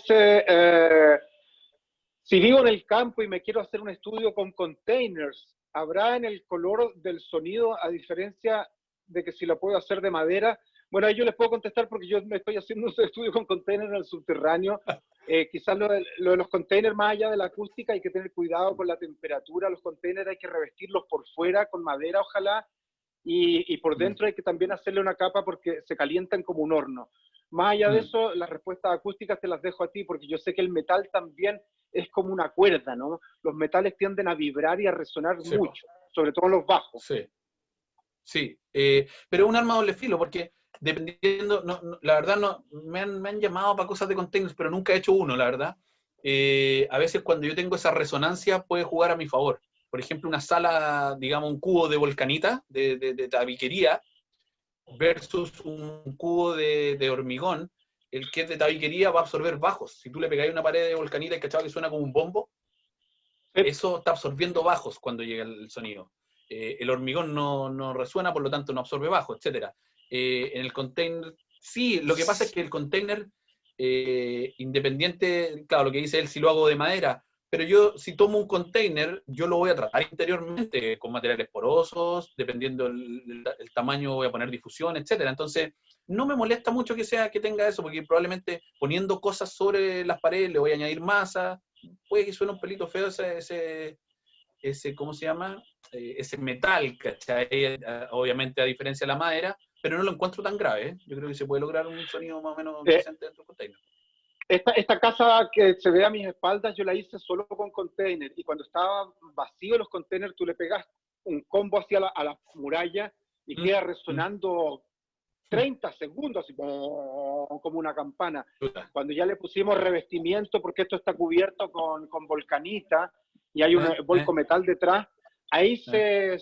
si vivo en el campo y me quiero hacer un estudio con containers, ¿habrá en el color del sonido a diferencia de que si lo puedo hacer de madera? Bueno, ahí yo les puedo contestar porque yo me estoy haciendo un estudio con containers en el subterráneo. Quizás lo de los containers, más allá de la acústica, hay que tener cuidado con la temperatura. Los containers hay que revestirlos por fuera con madera, ojalá, y por dentro hay que también hacerle una capa porque se calientan como un horno. Más allá de eso, las respuestas acústicas te las dejo a ti, porque yo sé que el metal también es como una cuerda, ¿no? Los metales tienden a vibrar y a resonar Sí, mucho, sobre todo en los bajos. sí. Sí, pero es un arma doble filo, porque dependiendo, la verdad no, me han llamado para cosas de containers, pero nunca he hecho uno, la verdad. A veces cuando yo tengo esa resonancia puede jugar a mi favor. Por ejemplo, una sala, digamos, un cubo de volcanita, de tabiquería, versus un cubo de hormigón, el que es de tabiquería va a absorber bajos. Si tú le pegáis una pared de volcanita y cachado que suena como un bombo, eso está absorbiendo bajos cuando llega el sonido. El hormigón no resuena, por lo tanto no absorbe bajo, etc. En el container, sí, lo que pasa es que el container, independiente, claro, lo que dice él, si lo hago de madera, pero yo si tomo un container, yo lo voy a tratar interiormente con materiales porosos, dependiendo el tamaño, voy a poner difusión, etc. Entonces, no me molesta mucho que tenga eso, porque probablemente poniendo cosas sobre las paredes le voy a añadir masa, puede que suene un pelito feo ese ¿cómo se llama? Ese metal, ¿cachai? Obviamente a diferencia de la madera, pero no lo encuentro tan grave, ¿eh? Yo creo que se puede lograr un sonido más o menos decente dentro del container. Esta casa que se ve a mis espaldas, yo la hice solo con container, y cuando estaba vacío los containers, tú le pegas un combo hacia a la muralla y queda resonando 30 segundos, así como una campana. Cuando ya le pusimos revestimiento, porque esto está cubierto con volcanita y hay un volcometal detrás, ahí se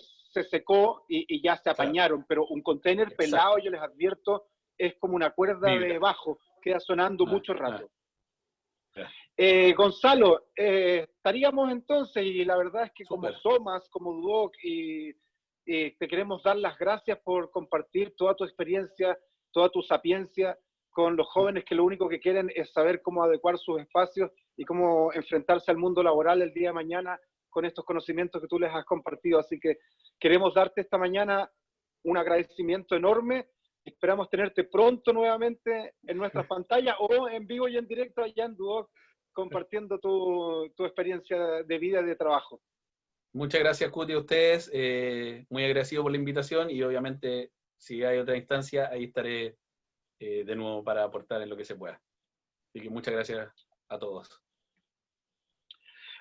secó y ya se apañaron, pero un container pelado, yo les advierto, es como una cuerda de bajo, queda sonando mucho rato. Gonzalo, estaríamos entonces, y la verdad es que como Somas, como Duoc, y te queremos dar las gracias por compartir toda tu experiencia, toda tu sapiencia. con los jóvenes que lo único que quieren es saber cómo adecuar sus espacios y cómo enfrentarse al mundo laboral el día de mañana con estos conocimientos que tú les has compartido. Así que queremos darte esta mañana un agradecimiento enorme. Esperamos tenerte pronto nuevamente en nuestras pantallas o en vivo y en directo allá en Duoc, compartiendo tu experiencia de vida y de trabajo. Muchas gracias, Cuti, a ustedes. Muy agradecido por la invitación y obviamente si hay otra instancia, ahí estaré de nuevo para aportar en lo que se pueda. Así que muchas gracias a todos.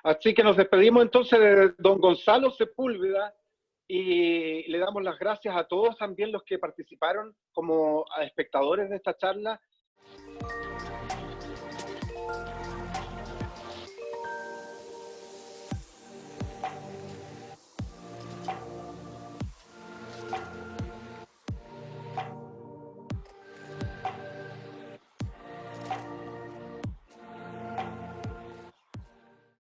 Así que nos despedimos entonces de don Gonzalo Sepúlveda y le damos las gracias a todos también los que participaron como espectadores de esta charla.